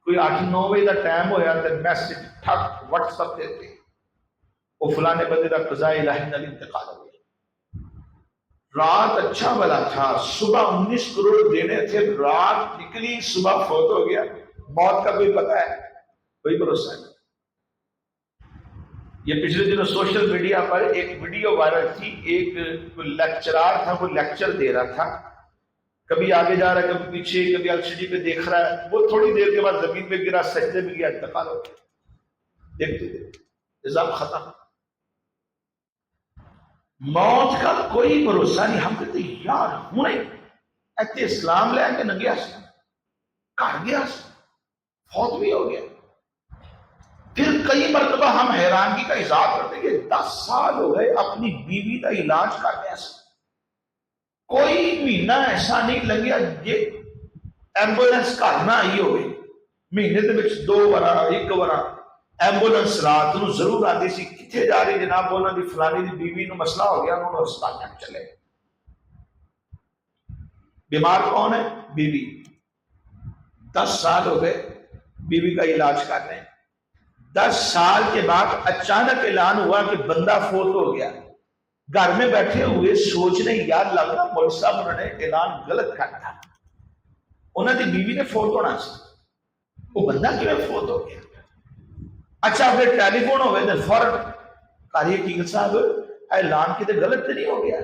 کوئی 8-9 بجے کا ٹائم ہویا تو میسج ٹھک واٹس ایپ دیتے وہ فلانے بندے کا قضاء الہی نال انتقال ہو گیا۔ رات اچھا بلا تھا، صبح 19 کروڑ دینے تھے، رات نکلی صبح فوت ہو گیا۔ موت کا کوئی پتہ ہے؟ کوئی بھروسہ نہیں۔ یہ پچھلے دنوں سوشل میڈیا پر ایک ویڈیو وائرل تھی، ایک لیکچرار تھا، وہ لیکچر دے رہا تھا، کبھی آگے جا رہا ہے، کبھی پیچھے، کبھی LCD پہ دیکھ رہا ہے، وہ تھوڑی دیر کے بعد زمین پہ گرا، سجدے میں گیا، انتقال ہو گیا۔ دیکھتے دیکھتے نظام ختم۔ موت کا کوئی بھروسہ نہیں۔ ہم کہتے یار ہونے ایتے اسلام لے کے نہ گیا سی، گھر گیا سی، فوت بھی ہو گیا۔ پھر کئی مرتبہ ہم حیرانگی کا اظہار کرتے ہیں کہ 10 سال ہو گئے اپنی بیوی کا علاج کرنے سے، کوئی مہینہ ایسا نہیں لگیا یہ ایمبولینس گھر نہ آئی ہوئے۔ مہینے دے وچ 2 وارا 1 وارا ایمبولینس رات نو ضرور آتی سی، کتنے جا رہی جناب، انہوں دی فلانی دی بیوی نو مسئلہ ہو گیا، انہوں نے ہسپتال تک چلے۔ بیمار کون ہے؟ بیوی۔ 10 سال ہو گئے بیوی کا علاج کر رہے ہیں۔ 10 سال کے بعد اچانک اعلان ہوا کہ بندہ فوت ہو گیا. گھر میں بیٹھے ہوئے سوچ رہے یار لگتا مول صاحب انہوں نے اعلان غلط کرتا, انہوں نے بیوی نے فوت ہونا سی, وہ بندہ کیوں فوت ہو گیا. اچھا پھر ٹیلی فون ہوئے تو فوراً قاری حقیقت صاحب اعلان کی تو غلط نہیں ہو گیا.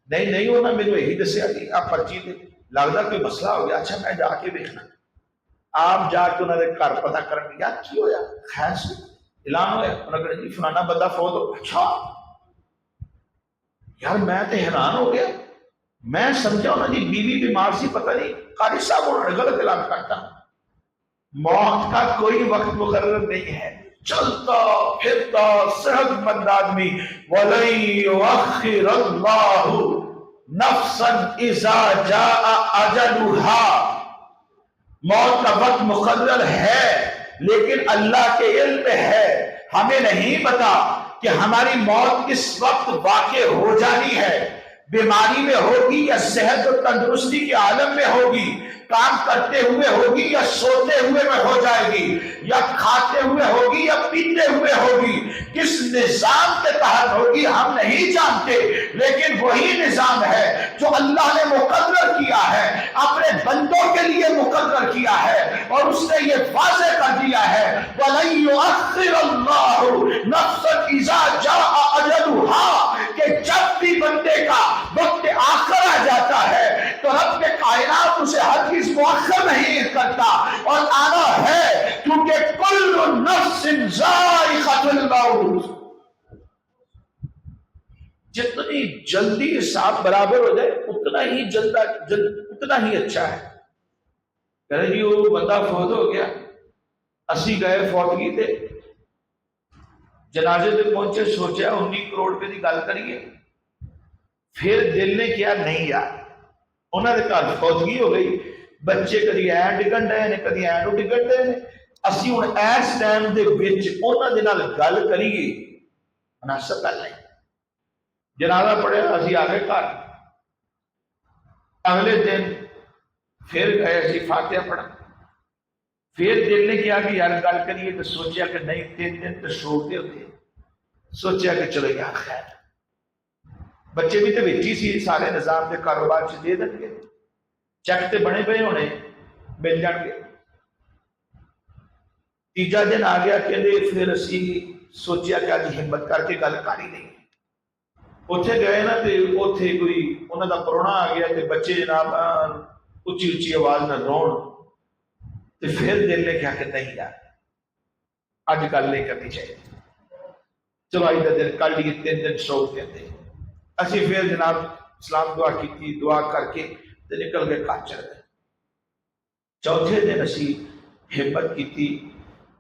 نہیں انہوں نے میرے یہی دسیا کہ آپ پرچی دے لگتا کوئی مسئلہ ہو گیا. اچھا میں جا کے دیکھنا. آپ جا کے انہوں نے گھر پتا کرن یار کی ہویا, خیر سے اعلان ہوا, انہوں نے کہا جی فلانا بندہ فوت ہو. اچھا یار میں تو حیران ہو گیا, میں سمجھا انہوں نے بیوی بیمار سی, پتہ نہیں قاری صاحب انہوں نے غلط اعلان کرتا. موت کا کوئی وقت مقرر نہیں ہے, چلتا پھرتا صحت مند آدمی وَلَن يُؤَخِّرَ اللَّهُ نَفْسًا إِذَا جَاءَ أَجَلُهَا. موت کا وقت مقرر ہے لیکن اللہ کے علم میں ہے, ہمیں نہیں پتا کہ ہماری موت کس وقت واقع ہو جانی ہے, بیماری میں ہوگی یا صحت و تندرستی کے عالم میں ہوگی, کام کرتے ہوئے ہوگی یا سوتے ہوئے میں ہو جائے گی, یا کھاتے ہوئے ہوگی یا پیتے ہوئے ہوگی, کس نظام کے تحت ہوگی ہم نہیں جانتے, لیکن وہی نظام ہے جو اللہ نے مقرر کیا ہے, اپنے بندوں کے لیے مقرر کیا ہے, اور اس نے یہ واضح کر دیا ہے وَلَن يُؤَخِّرَ اللَّهُ نَفْسًا إِذَا جَاءَ أَجَلُهَا, کہ جب بھی بندے کا وقت آخر آ جاتا ہے تو رب کائنات اسے ہر چیز مؤخر نہیں کرتا, اور آنا ہے کیونکہ کل نفس ذائقۃ الموت. جتنی جلدی حساب برابر ہو جائے اتنا ہی اتنا ہی اچھا ہے. کہہ رہے جی وہ بندہ فوت ہو گیا, اسی گئے فوتگی تے جنازے تے پہنچے, سوچا 19 کروڑ روپے کی گل کریے, پھر دل نے کیا نہیں یار, انہوں نے گھر فوتگی ہو گئی, بچے کدی ڈگن ڈے نے کدی ڈگن ڈے نے, اسی ہوں اس ٹائم دے وچ انہاں دے نال گل کریے مناسب گل نہیں. جنازہ پڑھیا اسی آ گئے گھر, اگلے دن پھر گئے اسی فاتحہ پڑھا, پھر دل نے کیا کہ یار گل کریے, تو سوچیا کہ نہیں 3 دن تو سوتے ہوتے, سوچیا کہ چلو یار خیر بچے بھی تو ویچی سی سارے نظام کے کاروبار سے دے دیں گے, چیک تے بنے پے ہونے مل جان گے. تیجا دن آ گیا کہ پھر اسی سوچیا کہ آج ہمت کر کے گل کر ہی نہیں. اتنے گئے نا تو اتنے کوئی انہوں کا پرونا آ گیا, تو بچے جناب اچھی اچھی آواز نہ رون, تو پھر دل نے کیا کہ نہیں یار اج گل نہیں کرنی چاہیے, چلو اج کا دن کل ہی 3 دن سو دیتے. اسی پھر جناب سلام دعا کی, دعا کر کے نکل گئے گھر چل گئے. چوتھے دن اسی ہمت کی,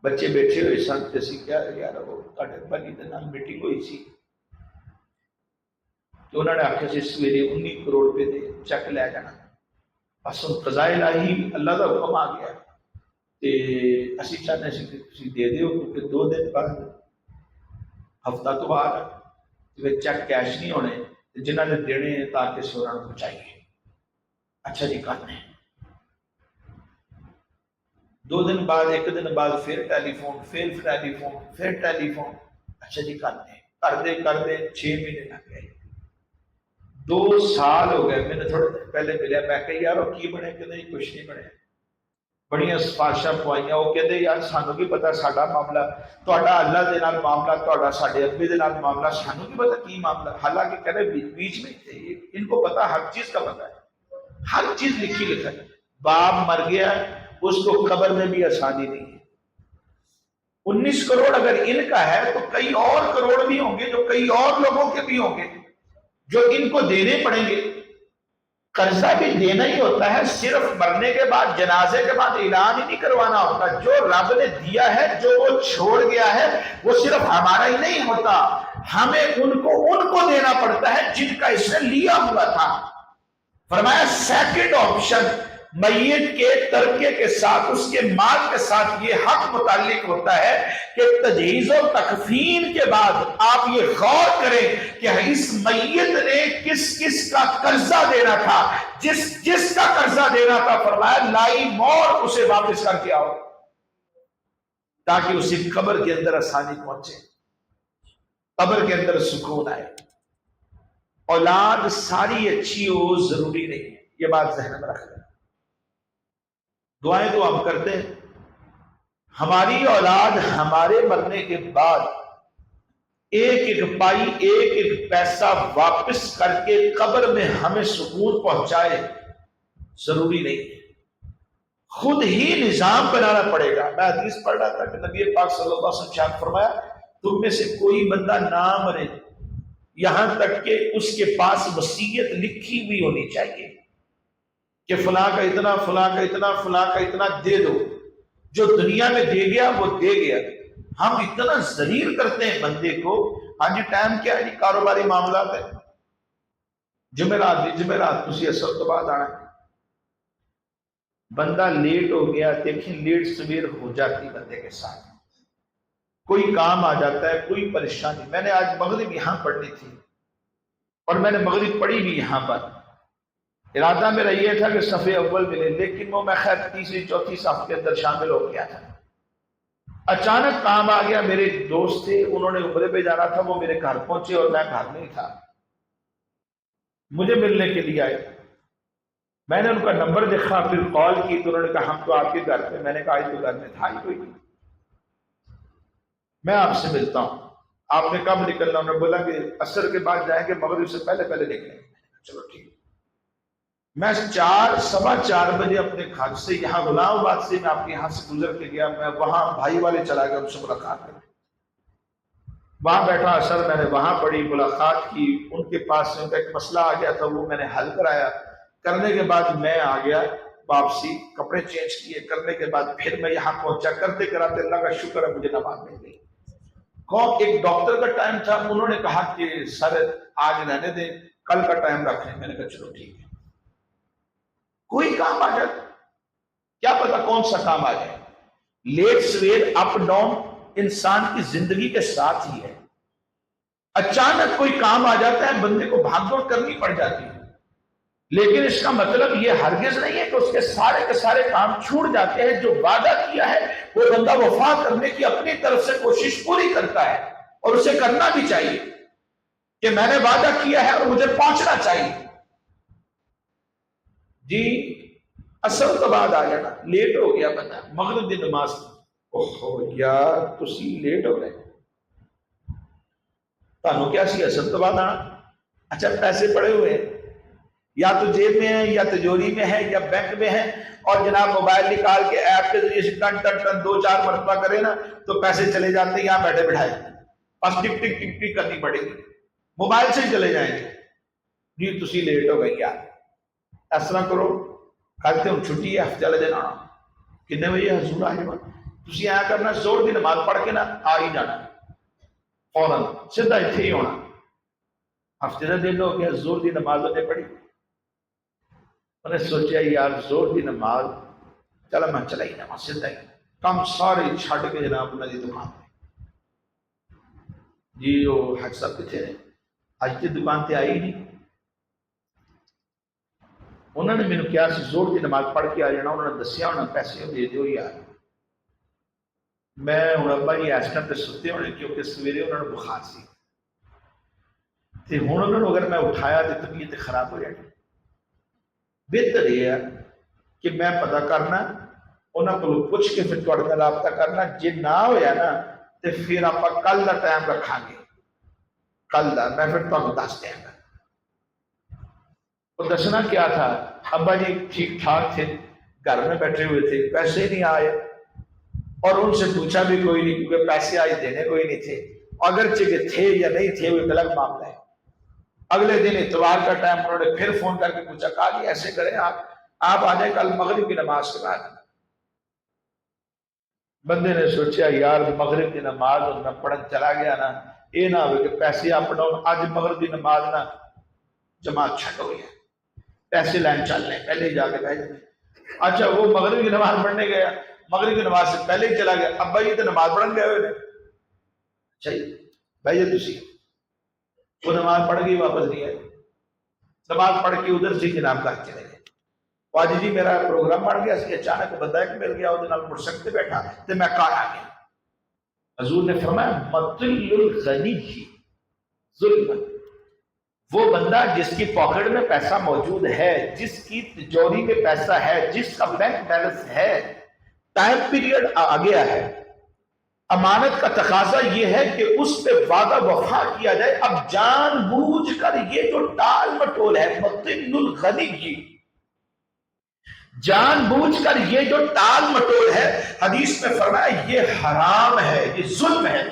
بچے بیٹھے ہوئے سن, اسی کیا یار وہ بلی کے نال میٹنگ ہوئی سی, تو انہوں نے آخیا سی سویرے 19 کروڑ روپے دے چیک لے جانا, بس ہوں قضاء الہی اللہ کا حکم آ گیا, تے اسی چاہتے سی کہ تسی دے دیو, کیونکہ 2 دن بعد ہفتہ تو بعد چیک کیش نہیں ہونے, جنہوں نے دینے تاکہ سورا پہنچائیے. اچھا جی کرنے 2 دن بعد 1 دن بعد پھر ٹیلی فون, پھر ٹیلی فون, پھر ٹیلی فون. اچھا جی کرنے کرتے 6 مہینے لگ گئے, 2 سال ہو گئے. میں نے تھوڑے دن پہلے ملیا, میں کہ یار وہ کی بنے کہ نہیں, کچھ نہیں بنے, بڑیاں سفارشاں پوائیاں. وہ کہتے یار سانو کی پتا ساڈا معاملہ, تہاڈا اللہ دے نال معاملہ, تہاڈا ساڈے ابے دے نال معاملہ, سانو کی پتا کی معاملہ. حالانکہ کہتے بیچ میں تھے, ان کو پتا ہر چیز کا پتا ہے, ہر چیز لکھی لکھا ہے. باپ مر گیا, اس کو قبر میں بھی آسانی نہیں ہے. 19 کروڑ اگر ان کا ہے تو کئی اور کروڑ بھی ہوں گے جو کئی اور لوگوں کے بھی ہوں گے جو ان کو دینے پڑیں گے. قرضہ بھی دینا ہی ہوتا ہے, صرف مرنے کے بعد جنازے کے بعد اعلان ہی نہیں کروانا ہوتا. جو رب نے دیا ہے, جو وہ چھوڑ گیا ہے, وہ صرف ہمارا ہی نہیں ہوتا, ہمیں ان کو دینا پڑتا ہے جن کا اس نے لیا ہوا تھا. فرمایا سیکنڈ آپشن میت کے ترکے کے ساتھ, اس کے مال کے ساتھ یہ حق متعلق ہوتا ہے کہ تجہیز و تکفین کے بعد آپ یہ غور کریں کہ اس میت نے کس کس کا قرضہ دینا تھا, جس کا قرضہ دینا تھا, فرمایا لائی مور اسے واپس کر کے آؤ. تاکہ اسی قبر کے اندر آسانی پہنچے، قبر کے اندر سکون آئے۔ اولاد ساری اچھی ہو ضروری نہیں ہے، یہ بات ذہن میں رکھ لیں۔ دعائیں تو ہم کرتے ہیں، ہماری اولاد ہمارے مرنے کے بعد ایک ایک پائی، ایک ایک پیسہ واپس کر کے قبر میں ہمیں سکون پہنچائے، ضروری نہیں ہے، خود ہی نظام بنانا پڑے گا۔ میں حدیث پڑھ رہا تھا کہ نبی پاک صلی اللہ علیہ وسلم نے فرمایا تم میں سے کوئی بندہ نہ مرے یہاں تک کہ اس کے پاس وصیت لکھی ہوئی ہونی چاہیے کہ فلاں کا اتنا، فلاں کا اتنا، فلاں کا اتنا دے دو۔ جو دنیا میں دے گیا وہ دے گیا۔ ہم اتنا ذلیل کرتے ہیں بندے کو۔ ہاں جی ٹائم کیا ہے جی، کاروباری معاملات ہے، جمعرات دی جمعرات تسی اثر تو بعد آنا ہے۔ بندہ لیٹ ہو گیا، دیکھیں لیٹ سویر ہو جاتی بندے کے ساتھ، کوئی کام آ جاتا ہے، کوئی پریشانی۔ میں نے آج مغرب یہاں پڑھنی تھی اور میں نے مغرب پڑھی بھی یہاں پر، ارادہ میرا یہ تھا کہ صفحے اول ملے، لیکن وہ میں خیر تیسری چوتھی صف کے اندر شامل ہو گیا تھا۔ اچانک کام آ گیا، میرے دوست تھے انہوں نے عمرے پہ جانا تھا، وہ میرے گھر پہنچے اور میں گھر نہیں تھا، مجھے ملنے کے لیے آئے۔ میں نے ان کا نمبر دیکھا، پھر کال کی تو انہوں نے کہا ہم تو آپ کے گھر پہ۔ میں نے کہا تو گھر میں تھا ہی کوئی نہیں، میں آپ سے ملتا ہوں۔ آپ نے کب نکلنا؟ انہوں نے بولا کہ عصر کے بعد جائیں گے، مغرب سے پہلے پہلے نکلیں۔ چلو ٹھیک۔ میں 4:15 بجے اپنے گھر سے، یہاں غلام آباد سے میں آپ کے یہاں سے گزر کے گیا، میں وہاں بھائی والے چلا گیا ان سے ملاقات کرنے۔ وہاں بیٹھا عصر میں نے وہاں پڑھی، ملاقات کی، ان کے پاس سے ان کا ایک مسئلہ آ گیا تھا وہ میں نے حل کرایا۔ کرنے کے بعد میں آ گیا واپسی، کپڑے چینج کیے، کرنے کے بعد پھر میں یہاں پہنچا، کرتے کراتے اللہ کا شکر ہے مجھے نماز مل گئی۔ ایک ڈاکٹر کا ٹائم تھا، انہوں نے کہا کہ سر آج رہنے دیں، کل کا ٹائم رکھ لیں۔ میں نے کہا چلو ٹھیک ہے۔ کوئی کام آ جائے، کیا پتا کون سا کام آ جائے۔ لیٹ سویر اپ ڈاؤن انسان کی زندگی کے ساتھ ہی ہے۔ اچانک کوئی کام آ جاتا ہے، بندے کو بھاگ دوڑ کرنی پڑ جاتی ہے، لیکن اس کا مطلب یہ ہرگز نہیں ہے کہ اس کے سارے کام چھوٹ جاتے ہیں۔ جو وعدہ کیا ہے وہ بندہ وفا کرنے کی اپنی طرف سے کوشش پوری کرتا ہے، اور اسے کرنا بھی چاہیے کہ میں نے وعدہ کیا ہے اور مجھے پہنچنا چاہیے۔ جی عصر تو بعد آ جانا، لیٹ ہو گیا بندہ، مغرب کی نماز، اوہو یار تسی لیٹ ہو گئے، تانوں کیا سی عصر تو بعد آنا؟ اچھا پیسے پڑے ہوئے ہیں، یا تو جیب میں ہیں یا تجوری میں ہے یا بینک میں ہے، اور جناب موبائل نکال کے ایپ کے ذریعے سے ٹن ٹن ٹن 2-4 مرتبہ کرے نا تو پیسے چلے جاتے ہیں، یہاں بیٹھے بٹھائے بس ٹک ٹک ٹک ٹک کرنی پڑے گی، موبائل سے ہی چلے جائیں گے۔ جی تسی لیٹ ہو گئی یار، اس طرح کرو کل تے ہوں چھٹی ہے، ہفتے والے دن آنا، کتنے بجے حضور آ جانا، تسی آیا کرنا زور کی نماز پڑھ کے نا آ ہی جانا، فوراً سیدھا اتنے ہی ہونا۔ ہفتے کا دن ہو گیا، زور کی نماز انہیں پڑھی، انہیں سوچا یار زور کی نماز چلا میں چلا ہی نماز، سیدھا ہی کام سارے چھڑ کے جناب انہوں نے دکان پہ، جی وہ حج صاحب کتنے نے حج کی دکان تے آئی نہیں، انہوں نے مینوں کیا سی زور کی نماز پڑھ کے آ جانا، انہوں نے دسیا ہونا پیسے دے دیو یار۔ میں ہوں ابا جی اس ٹائم پہ ستے ہونے کیونکہ سویرے انہوں نے بخار سی، تے ہوں انہوں نے اگر میں اٹھایا تو طبیعت خراب ہو جائے، بہتر یہ ہے کہ میں پتہ کرنا انہوں کو پوچھ کے پھر تھوڑے نال رابطہ کرنا، جے نہ ہویا نا تو پھر آپ کل دا ٹائم رکھا گے، کل دا میں پھر تمہیں دس دیا گا۔ وہ دسنا کیا تھا، ابا جی ٹھیک ٹھاک تھے، گھر میں بیٹھے ہوئے تھے، پیسے نہیں آئے، اور ان سے پوچھا بھی کوئی نہیں کیونکہ پیسے آج دینے کوئی نہیں تھے، اگرچہ کہ تھے یا نہیں تھے وہ ایک الگ معاملہ ہے۔ اگلے دن اتوار کا ٹائم انہوں نے پھر فون کر کے پوچھا، کہا کہ ایسے کریں آپ آ جائیں کل مغرب کی نماز کے بعد۔ بندے نے سوچا یار مغرب کی نماز اور میں پڑھن چلا گیا نا، یہ نہ ہو کہ پیسے اپ ڈاؤن، آج مغرب کی نماز نا جماعت چھٹ ہو گیا، پیسے لائن چل رہے پہلے ہی جا کے بیٹھ جائیں۔ اچھا وہ مغرب کی نماز پڑھنے گیا، مغرب کی نماز سے پہلے ہی چلا گیا، ابا جی تو نماز پڑھن گئے ہوئے، اچھا جی بھائی جی تسی وہ نماز پڑھ گئی واپس نہیں آئی، نماز پڑھ کے ادھر سے جناب گھر چلے گئے۔ آج جی میرا پروگرام بن گیا سی، اچانک بندہ ایک مل گیا وہ مڑ سکتے بیٹھا تو میں کار آ گیا، حضور نے فرمایا مطل الغنی ظلم، وہ بندہ جس کی پاکٹ میں پیسہ موجود ہے، جس کی تجوری میں پیسہ ہے، جس کا بینک بیلنس ہے، ٹائم پیریڈ آ گیا ہے، امانت کا تقاضا یہ ہے کہ اس پہ وعدہ وفا کیا جائے، اب جان بوجھ کر یہ جو ٹال مٹول ہے، مطل الغنی کی جان بوجھ کر یہ جو ٹال مٹول ہے، حدیث میں فرمایا یہ حرام ہے، یہ ظلم ہے،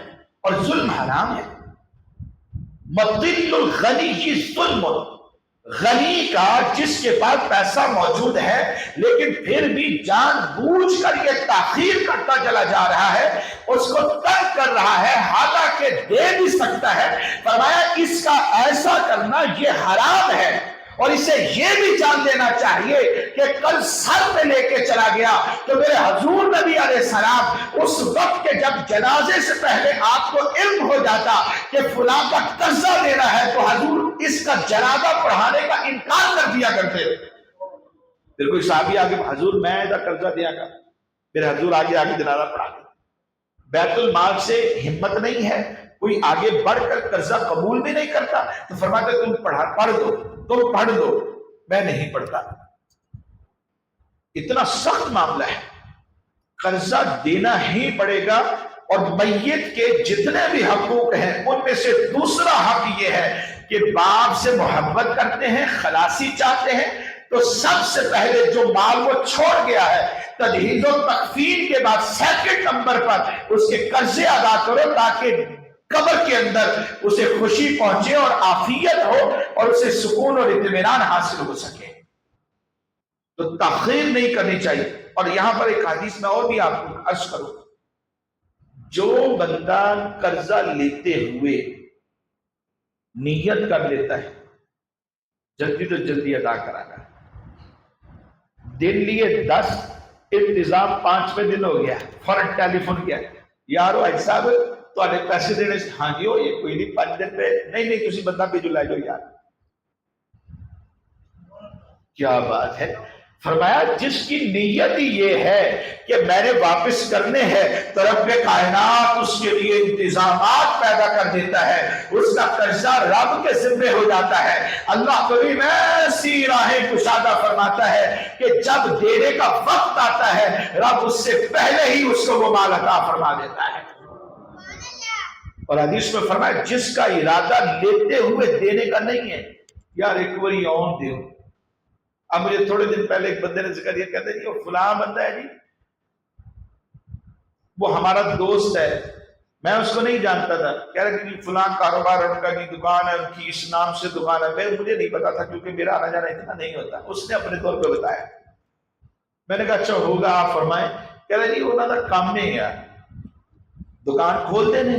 اور ظلم حرام ہے۔ مطل الغنی کی ظلم، غنی کا جس کے پاس پیسہ موجود ہے لیکن پھر بھی جان بوجھ کر یہ تاخیر کرتا چلا جا رہا ہے، اس کو تنگ کر رہا ہے، حالانکہ دے بھی سکتا ہے، فرمایا اس کا ایسا کرنا یہ حرام ہے، اور اسے یہ بھی جان لینا چاہیے کہ کل سر پہ لے کے چلا گیا تو میرے حضور نبی علیہ السلام اس وقت کے جب جنازے سے پہلے آپ کو علم ہو جاتا کہ فلاں کا قرضہ دینا ہے تو حضور اس کا جنازہ پڑھانے کا انکار کر دیا کرتے۔ پھر کوئی صحابی آگے حضور میں ایسا قرضہ دیا گا، پھر حضور آگے جنازہ پڑھا گیا۔ بیت المال سے ہمت نہیں ہے، کوئی آگے بڑھ کر قرضہ قبول بھی نہیں کرتا تو فرماتے تم پڑھ دو، تم پڑھ دو، میں نہیں پڑھتا۔ اتنا سخت معاملہ ہے، قرضہ دینا ہی پڑے گا، اور میت کے جتنے بھی حقوق ہیں ان میں سے دوسرا حق یہ ہے کہ باپ سے محبت کرتے ہیں، خلاصی چاہتے ہیں، تو سب سے پہلے جو مال وہ چھوڑ گیا ہے تجہیز و تکفین کے بعد سیکنڈ نمبر پر اس کے قرضے ادا کرو، تاکہ قبر کے اندر اسے خوشی پہنچے اور عافیت ہو اور اسے سکون اور اطمینان حاصل ہو سکے۔ تو تاخیر نہیں کرنی چاہیے۔ اور یہاں پر ایک حدیث میں اور بھی آپ کو عرض کروں، جو بندہ قرضہ لیتے ہوئے نیت کر لیتا ہے جلدی تو جلدی ادا کرانا، دن لیے 10، انتظام 5ویں دن ہو گیا، فوراً ٹیلی فون کیا، یارو حاج صاحب تھوڑے پیسے دینے سے، ہاں جی یہ کوئی نہیں 5 دن پہ، نہیں تسی بندہ بھیجو لے جاؤ یار۔ کیا بات ہے، فرمایا جس کی نیت ہی یہ ہے کہ میں نے واپس کرنے ہیں تو رب کائنات اس کے لیے انتظامات پیدا کر دیتا ہے، اس کا قرضہ رب کے ذمہ ہو جاتا ہے۔ اللہ کریم ایسی راہیں کشادہ فرماتا ہے کہ جب دینے کا وقت آتا ہے رب اس سے پہلے ہی اس کو وہ مال عطا فرما دیتا ہے۔ اور حدیث میں فرمایا جس کا ارادہ لیتے ہوئے دینے کا نہیں ہے، یار ایک باری آن دیو۔ اب مجھے تھوڑے دن پہلے ایک بندے نے ذکر یہ کہتے ہیں کہ وہ فلاں بندہ ہے جی، وہ ہمارا دوست ہے، میں اس کو نہیں جانتا تھا، کہہ رہے کہ فلاں کاروبار ان کا کی دکان ہے، ان کی اس نام سے دکان ہے، مجھے نہیں پتا تھا کیونکہ میرا آنا جانا اتنا نہیں ہوتا، اس نے اپنے طور پہ بتایا۔ میں نے کہا اچھا ہوگا آپ فرمائیں، کہہ رہے جی انہوں نے کام نہیں ہے، دکان کھول دینے،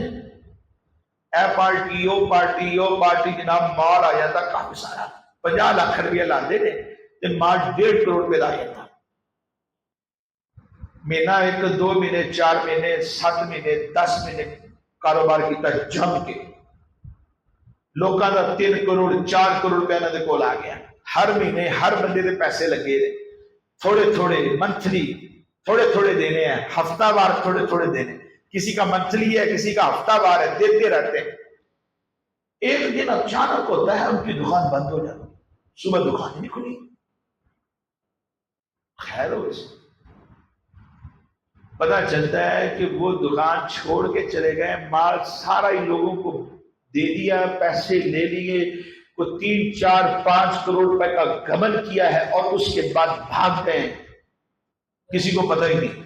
a party O party O party, جناب مال آ جاتا کافی سارا، 50 لاکھ روپیہ لا دے دے، مال 1.5 کروڑ پہ لا جاتا، مہینہ 1 2 مہینے 4 مہینے 7 مہینے 10 مہینے کاروبار کیتا جم کے، لوکاں دا 3 کروڑ 4 کروڑ روپے انہاں دے کول آ گیا، ہر مہینے ہر بندے دے پیسے لگے دے، تھوڑے تھوڑے منتھلی تھوڑے تھوڑے دینے ہیں، ہفتہ وار تھوڑے تھوڑے دینے، کسی کا منتھلی ہے کسی کا ہفتہ وار ہے، دیتے رہتے ہیں۔ ایک دن اچانک ہوتا ہے ان کی دکان بند ہو جاتی، صبح دکان ہی نہیں کھلی، خیر ہو گئی، پتا چلتا ہے کہ وہ دکان چھوڑ کے چلے گئے، مال سارا ہی لوگوں کو دے دیا، پیسے لے لیے، کو 3 4 5 کروڑ روپے کا گمن کیا ہے اور اس کے بعد بھاگ گئے، کسی کو پتہ ہی نہیں۔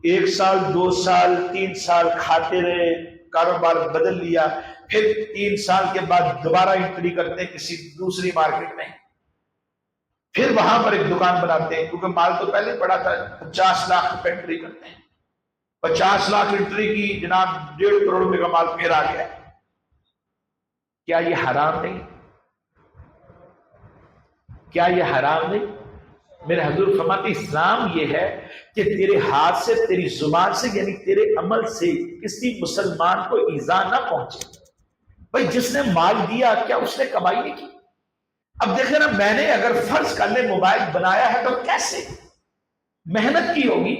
1 سال 2 سال 3 سال کھاتے رہے، کاروبار بدل لیا، پھر 3 سال کے بعد دوبارہ انٹری کرتے ہیں کسی دوسری مارکیٹ میں، پھر وہاں پر ایک دکان بناتے ہیں، کیونکہ مال تو پہلے پڑا تھا، 50 لاکھ روپے انٹری کرتے ہیں، 50 لاکھ انٹری کی، جناب 1.5 کروڑ روپے کا مال پھر آ گیا۔ کیا یہ حرام نہیں؟ کیا یہ حرام نہیں؟ میرے حضور فرماتے اسلام یہ ہے کہ تیرے ہاتھ سے، تیری زبان سے، یعنی تیرے عمل سے کسی مسلمان کو ایذا نہ پہنچے۔ بھائی جس نے مال دیا کیا اس نے کمائی نہیں کی؟ اب دیکھیں نا، میں نے اگر فرض کر لے موبائل بنایا ہے تو کیسے محنت کی ہوگی،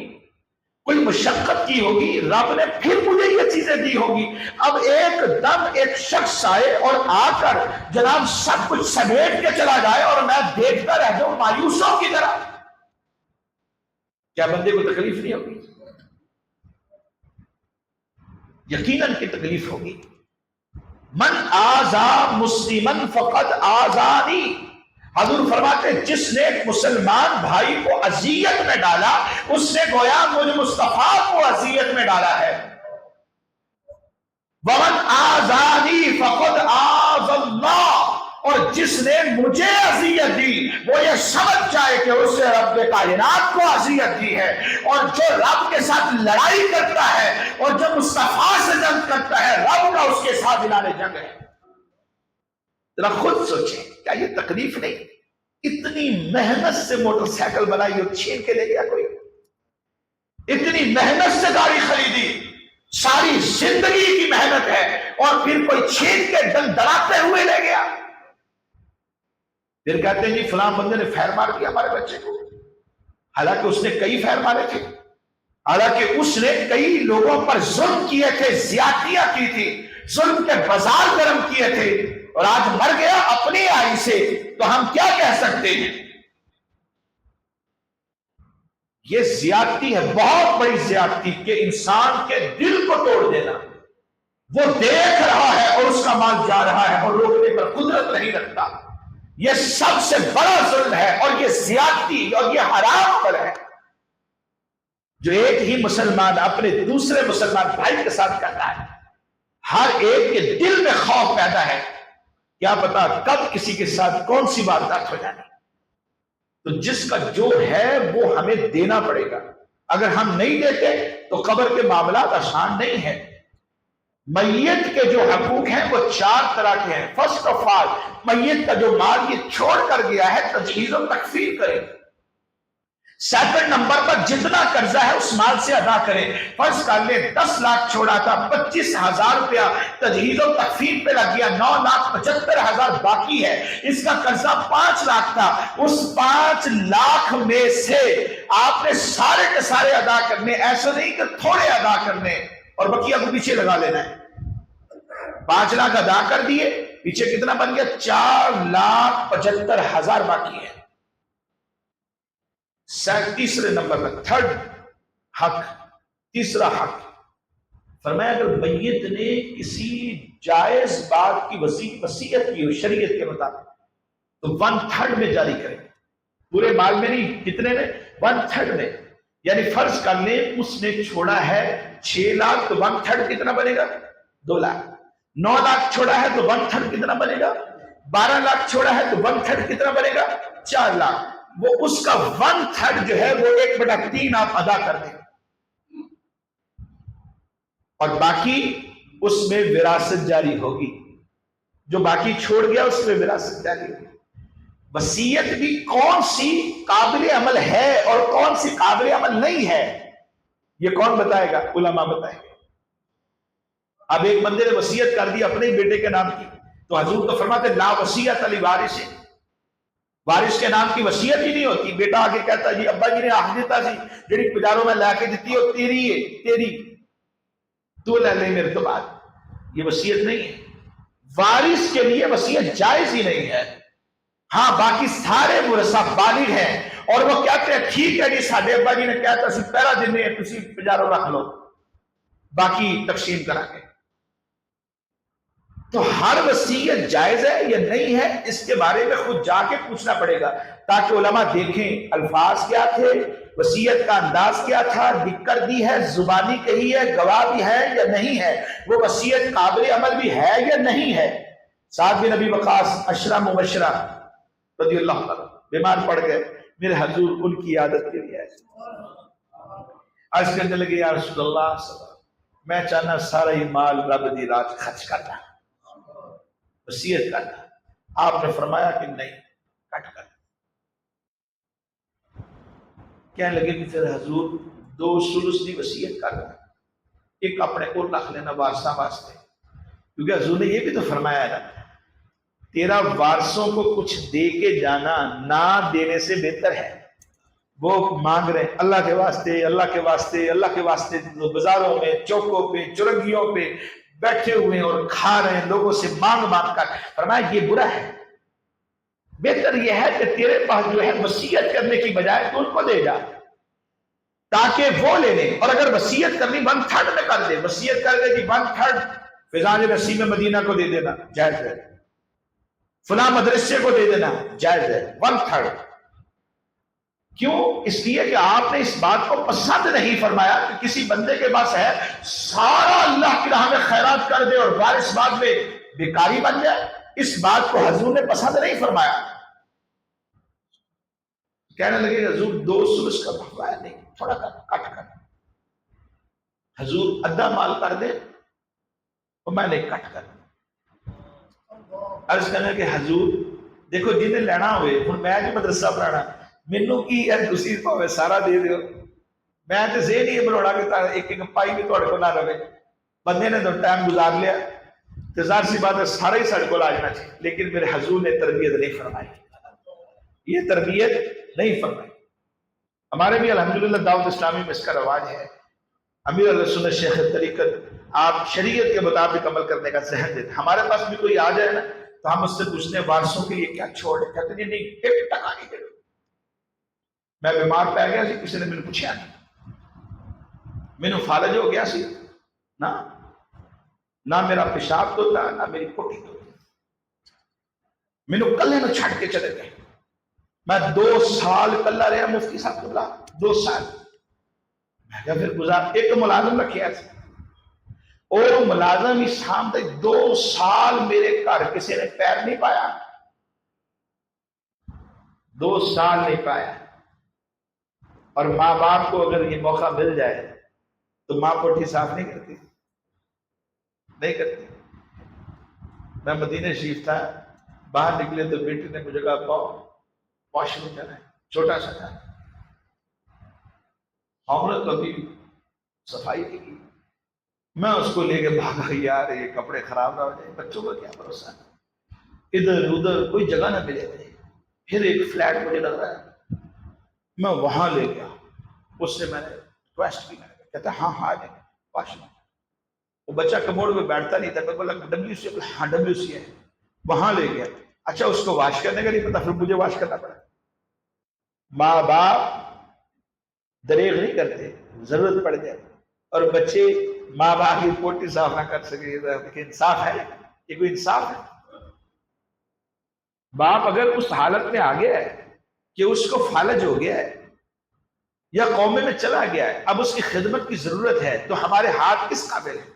کوئی مشقت کی ہوگی، رب نے پھر مجھے یہ چیزیں دی ہوگی۔ اب ایک دم ایک شخص آئے اور آ کر جناب سب کچھ سمیٹ کے چلا جائے اور میں دیکھتا رہ جاؤں مایوسوں کی طرح، کیا بندے کو تکلیف نہیں ہوگی؟ یقیناً کی تکلیف ہوگی۔ من آذا مسلمن فقد آذانی، حضور فرماتے ہیں جس نے ایک مسلمان بھائی کو اذیت میں ڈالا اس نے گویا مجھ مصطفیٰ کو اذیت میں ڈالا ہے۔ ومن آذانی فقد آذ اللہ، اور جس نے مجھے اذیت دی وہ یہ سمجھ جائے کہ اس سے رب کائنات کو اذیت دی ہے۔ اور جو رب کے ساتھ لڑائی کرتا ہے اور جو مصطفیٰ سے جنگ کرتا ہے رب کا اس کے ساتھ اعلان جنگ ہے۔ ذرا خود سوچیں، کیا یہ تکلیف نہیں؟ اتنی محنت سے موٹر سائیکل بنائی اور چھین کے لے گیا کوئی؟ اتنی محنت سے گاڑی خریدی، ساری زندگی کی محنت ہے، اور پھر کوئی چھین کے دڑاتے ہوئے لے گیا؟ پھر کہتے ہیں جی فلاں بندے نے فیر مار دیا ہمارے بچے کو، حالانکہ اس نے کئی فیر مارے تھے، حالانکہ اس نے کئی لوگوں پر ظلم کیے تھے، زیادتیاں کی تھی، ظلم کے بازار گرم کیے تھے، اور آج مر گیا اپنی آئی سے، تو ہم کیا کہہ سکتے ہیں؟ یہ زیادتی ہے، بہت بڑی زیادتی، کہ انسان کے دل کو توڑ دینا۔ وہ دیکھ رہا ہے اور اس کا مال جا رہا ہے اور روکنے پر قدرت نہیں رکھتا، یہ سب سے بڑا ظلم ہے، اور یہ زیادتی اور یہ حرام پر ہے جو ایک ہی مسلمان اپنے دوسرے مسلمان بھائی کے ساتھ کرتا ہے۔ ہر ایک کے دل میں خوف پیدا ہے، کیا پتا کب کسی کے ساتھ کون سی واردات ہو جائے۔ تو جس کا جو ہے وہ ہمیں دینا پڑے گا، اگر ہم نہیں دیتے تو قبر کے معاملات آسان نہیں ہیں۔ میت کے جو حقوق ہیں وہ 4 طرح کے ہیں۔ فرسٹ آف آل، میت کا جو مال یہ چھوڑ کر گیا ہے تجہیز و تکفین کرے۔ سیکنڈ نمبر پر جتنا قرضہ ہے اس مال سے ادا کرے۔ فرض کر لیں 10 لاکھ چھوڑا تھا، 25,000 روپیہ تجہیز و تکفین پہ لگ گیا، 9,75,000 باقی ہے، اس کا قرضہ 5 لاکھ تھا، اس 5 لاکھ میں سے آپ نے سارے کے سارے ادا کرنے، ایسا نہیں کہ تھوڑے ادا کرنے اور بقیہ کو پیچھے لگا لینا ہے۔ 5 لاکھ ادا کر دیے، پیچھے کتنا بن گیا؟ 4,75,000 باقی ہے۔ تیسرے نمبر پر تھرڈ حق، تیسرا حق فرمایا اگر میت نے کسی جائز بات کی وصیت کی ہو شریعت کے مطابق تو 1/3 میں جاری کرے، پورے مال میں نہیں، کتنے میں؟ 1/3 میں۔ یعنی فرض کر لیں اس نے چھوڑا ہے 6 لاکھ تو 1/3 کتنا بنے گا؟ 2 لاکھ۔ 9 لاکھ چھوڑا ہے تو 1/3 کتنا بنے گا؟ 12 لاکھ چھوڑا ہے تو 1/3 کتنا بنے گا؟ 4 لاکھ۔ وہ اس کا 1/3 جو ہے وہ 1/3 آپ ادا کر دیں، اور باقی اس میں وراثت جاری ہوگی، جو باقی چھوڑ گیا اس میں وراثت جاری ہوگی۔ وصیت بھی کون سی قابل عمل ہے اور کون سی قابل عمل نہیں ہے یہ کون بتائے گا؟ علماء بتائیں گے۔ اب ایک بندے نے وصیت کر دی اپنے بیٹے کے نام کی، تو حضور تو فرماتے لا وصیت لوارث، وارث کے نام کی وصیت ہی نہیں ہوتی۔ بیٹا آگے کہتا جی ابا جی نے آخ دیتا سی جڑی پجاروں میں لا کے دیتی ہو تیری ہے، تیری تو لے لے میرے تو بعد، یہ وصیت نہیں ہے۔ وارث کے لیے وصیت جائز ہی نہیں ہے۔ ہاں باقی سارے ورثہ بالغ ہیں اور وہ کہتے ہیں ٹھیک ہے جی ساڈے ابا جی نے کہتا سی پہلا دن ہے تسی پجاروں رکھ لو، باقی تقسیم کرا کے۔ تو ہر وصیت جائز ہے یا نہیں ہے اس کے بارے میں خود جا کے پوچھنا پڑے گا، تاکہ علماء دیکھیں الفاظ کیا تھے، وصیت کا انداز کیا تھا، لکھ کر دی ہے، زبانی کہی ہے، گواہ بھی ہے یا نہیں ہے، وہ وصیت قابل عمل بھی ہے یا نہیں ہے۔ سعد بن ابی وقاص عشرہ مبشرہ رضی اللہ عنہ بیمار پڑ گئے، میرے حضور ان کی عادت کے لیے عرض کرنے لگے یا رسول اللہ میں چاہنا سارا ہی مال رب دی راہ خرچ کرنا، وصیت کرنا۔ آپ نے فرمایا کہ نہیں، کٹ کر۔ کہنے لگے کہ پھر حضور 2 ثلث دی وصیت کرنا، ایک اپنے کو رکھ لینا وارثاں واسطے، کیونکہ حضور نے یہ بھی تو فرمایا ہے نا تیرا وارثوں کو کچھ دے کے جانا نہ دینے سے بہتر ہے۔ وہ مانگ رہے ہیں اللہ کے واسطے، اللہ کے واسطے، اللہ کے واسطے، بازاروں میں، چوکوں پہ، چرنگیوں پہ بیٹھے ہوئے ہیں اور کھا رہے ہیں لوگوں سے مانگ مانگ کر۔ فرمایا یہ برا ہے، بہتر یہ ہے کہ تیرے پاس جو ہے وصیت کرنے کی بجائے تو ان کو دے جا تاکہ وہ لے لیں، اور اگر وصیت کرنی 1/3 میں کر دے، وصیت کر دے کہ 1/3 فیضان نسیم مدینہ کو دے دینا جائز ہے، فلاں مدرسے کو دے دینا جائز ہے، 1/3۔ کیوں؟ اس لیے کہ آپ نے اس بات کو پسند نہیں فرمایا کہ کسی بندے کے پاس ہے سارا اللہ کی راہ میں خیرات کر دے اور وارث بعد میں بیکاری بن جائے۔ اس بات کو حضور نے پسند نہیں فرمایا۔ کہنے لگے حضور 2 سلس کا بھروایا نہیں، تھوڑا کٹ کر، حضور ادھا مال کر دے اور میں نے کٹ کر۔ عرض کرنے کہ حضور دیکھو جنہیں لینا ہوئے ہوں میں جو مدرسہ پڑھانا مینوں کی ہے دوسری پاوے سارا دے دیو، میں تو ذہن ہی بناؤنا کہ ایک ایک پائی بھی تھوڑے کو نہ رہے۔ بندے نے تو ٹائم گزار لیا تو ظاہر سی بات ہے سارا ہی سڑک کو آ جانا چاہیے، لیکن میرے حضور نے تربیت نہیں فرمائی، یہ تربیت نہیں فرمائی۔ ہمارے بھی الحمدللہ دعوت اسلامی میں اس کا رواج ہے، امیر علیہ سنت شیخ طریقت آپ شریعت کے مطابق عمل کرنے کا ذہن دیتے۔ ہمارے پاس بھی کوئی آ جائے نا تو ہم اس سے پوچھتے ہیں وارثوں کے لیے کیا چھوڑ ہے، کہتے ہیں نہیں 1 ٹکا نہیں دے۔ میں بیمار پہ گیا سی، کسی نے مجھے پوچھا نہیں، مینوں فالج ہو گیا سی نہ میرا پیشاب تو تھا نہ میری پوٹی تو تھی، مینوں کلے میں چھڑ کے چلے گئے۔ میں 2 سال کلا رہا مفتی صاحب کو بلا 2 سال۔ میں کہا پھر گزار ایک ملازم رکھے ایسے اور ملازم ہی سامنے 2 سال میرے گھر کسی نے پیر نہیں پایا، 2 سال نہیں پایا۔ اور ماں باپ کو اگر یہ موقع مل جائے تو ماں پوٹھی صاف نہیں کرتی، نہیں کرتی۔ میں مدینہ شریف تھا، باہر نکلے تو بیٹی نے مجھے کہا واش روم جانا ہے، چھوٹا سا تھا، ہم نے کبھی صفائی نہیں کی۔ میں اس کو لے کے بھاگا، یار یہ کپڑے خراب نہ ہو جائے، بچوں کا کیا بھروسہ، ادھر ادھر کوئی جگہ نہ ملے۔ پھر ایک فلیٹ مجھے لگ رہا ہے، میں وہاں لے گیا، اس سے میں نے ریکویسٹ کی، کہتا ہاں آ جائیں واش روم۔ وہ بچہ کموڈ میں بیٹھتا نہیں تھا، میں بولا WC، ہاں WC ہے، وہاں لے گیا۔ اچھا اس کو واش کرنے کا نہیں پتا، پھر مجھے واش کرنا پڑا۔ ماں باپ دریغ نہیں کرتے، ضرورت پڑ جائے اور بچے ماں باپ کی پوٹی صاف نہ کر سکے، یہ انصاف ہے؟ یہ کوئی انصاف ہے؟ باپ اگر اس حالت میں آ گیا ہے کہ اس کو فالج ہو گیا ہے یا قومے میں چلا گیا ہے، اب اس کی خدمت کی ضرورت ہے، تو ہمارے ہاتھ کس قابل ہے؟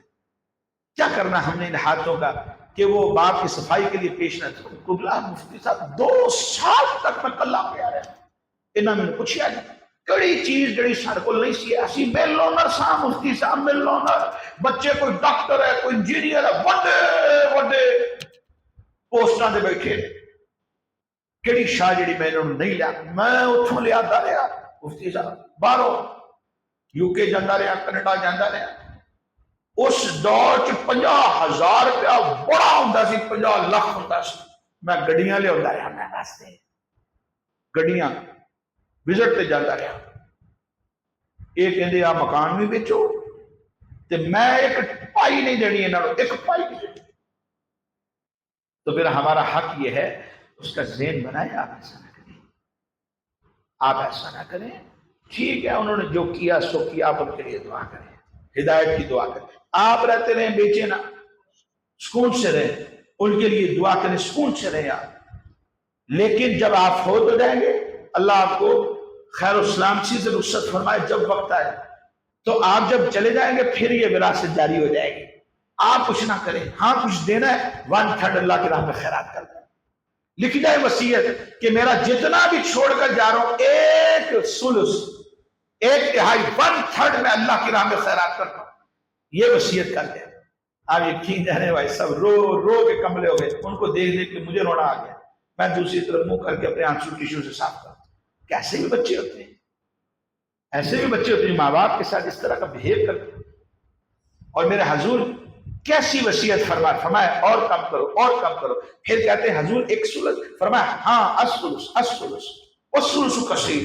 کیا کرنا ہم نے ان ہاتھوں کا کہ وہ باپ کی صفائی کے لیے پیش نہ کرو۔ مفتی صاحب 2 سال تک میں کلا پہ آ رہا، انہوں نے پوچھا نہیں کڑی چیز جڑی سارے کو نہیں سی، اسی مل لونر سا مفتی صاحب، مل لونر بچے، کوئی ڈاکٹر ہے، کوئی انجینئر ہے، وڈے وڈے پوسٹاں دے بیٹھے، کیڑی شاہ جڑی میں انہوں نے نہیں لیا، میں اتھوں لیا دا رہا مفتی صاحب، باہروں UK جاندہ رہا، کینیڈا جاندہ رہا۔ اس دور چ 50,000 روپیہ بڑا ہوندہ سی، 50 لاکھ ہوندہ سی۔ میں گڈیاں لے ہوندہ رہا، میں واسطے گڈیاں وزٹ تے جاندہ رہا۔ ایک کہندے آ مکان بھی بیچو تے میں ایک پائی نہیں دینی انہوں نے، ایک پائی نہیں دینی۔ تو پھر ہمارا حق یہ ہے اس کا ذہن بنائے، آپ ایسا نہ کریں، آپ ایسا نہ کریں۔ ٹھیک ہے انہوں نے جو کیا سو کیا، آپ ان کے لیے دعا کریں، ہدایت کی دعا کریں۔ آپ رہتے رہیں بیچے نہ، سکون سے رہیں، ان کے لیے دعا کریں، سکون سے رہیں آپ۔ لیکن جب آپ فوت ہو جائیں گے، اللہ آپ کو خیر و سلامتی سے رخصت فرمائے جب وقت آئے، تو آپ جب چلے جائیں گے پھر یہ وراثت جاری ہو جائے گی۔ آپ کچھ نہ کریں، ہاں کچھ دینا ہے 1/3 اللہ کی راہ میں خیرات کر دیں، لکھ جائے وصیت کہ میرا جتنا بھی چھوڑ کر جا رہا ہوں 1/3 1/3 میں اللہ کی راہ میں خیرات کرتا ہوں، یہ وصیت کر دیں۔ آپ یقین جانے بھائی سب رو رو کے کملے ہو گئے، ان کو دیکھ دیکھ کے مجھے رونا آ گیا۔ میں دوسری طرف منہ کر کے اپنے آنسو ٹیشو سے صاف کرتا ہوں۔ کیسے بھی بچے ہوتے ہیں، ایسے بھی بچے ہوتے ہیں ماں باپ کے ساتھ اس طرح کا بہیو کرتے ہیں۔ اور میرے حضور کیسی وصیت فرمایا اور کم کرو اور کم کرو۔ پھر کہتے ہیں حضور 1 ثلث، فرمایا ہاں الثلث کثیر،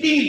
3।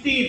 3,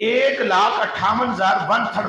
1,58,000, 1/3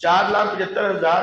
4,75,000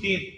3,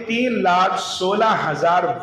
3,16,000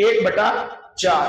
1/4।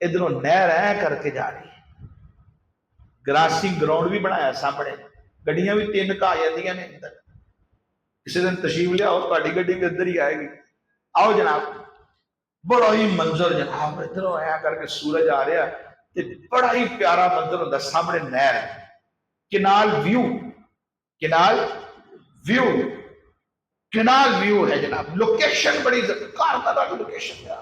ادھروں نہر ہے کر کے جا رہی ہے، گراسی گراؤنڈ بھی بنایا سامنے، گڈیاں بھی 3 کا آ جاندیاں نے اندر، کسی دن تشریف لے آؤ تہاڈی گڈی بھی ادھر ہی آئے گی، آؤ جناب، بڑا ہی منظر جناب، ادھروں آیا کر کے سورج آ رہا تے بڑا ہی پیارا منظر ہوتا، سامنے نہر ہے، canal view, canal view, canal view ہے جناب، لوکیشن بڑی کارنامہ کی لوکیشن ہے،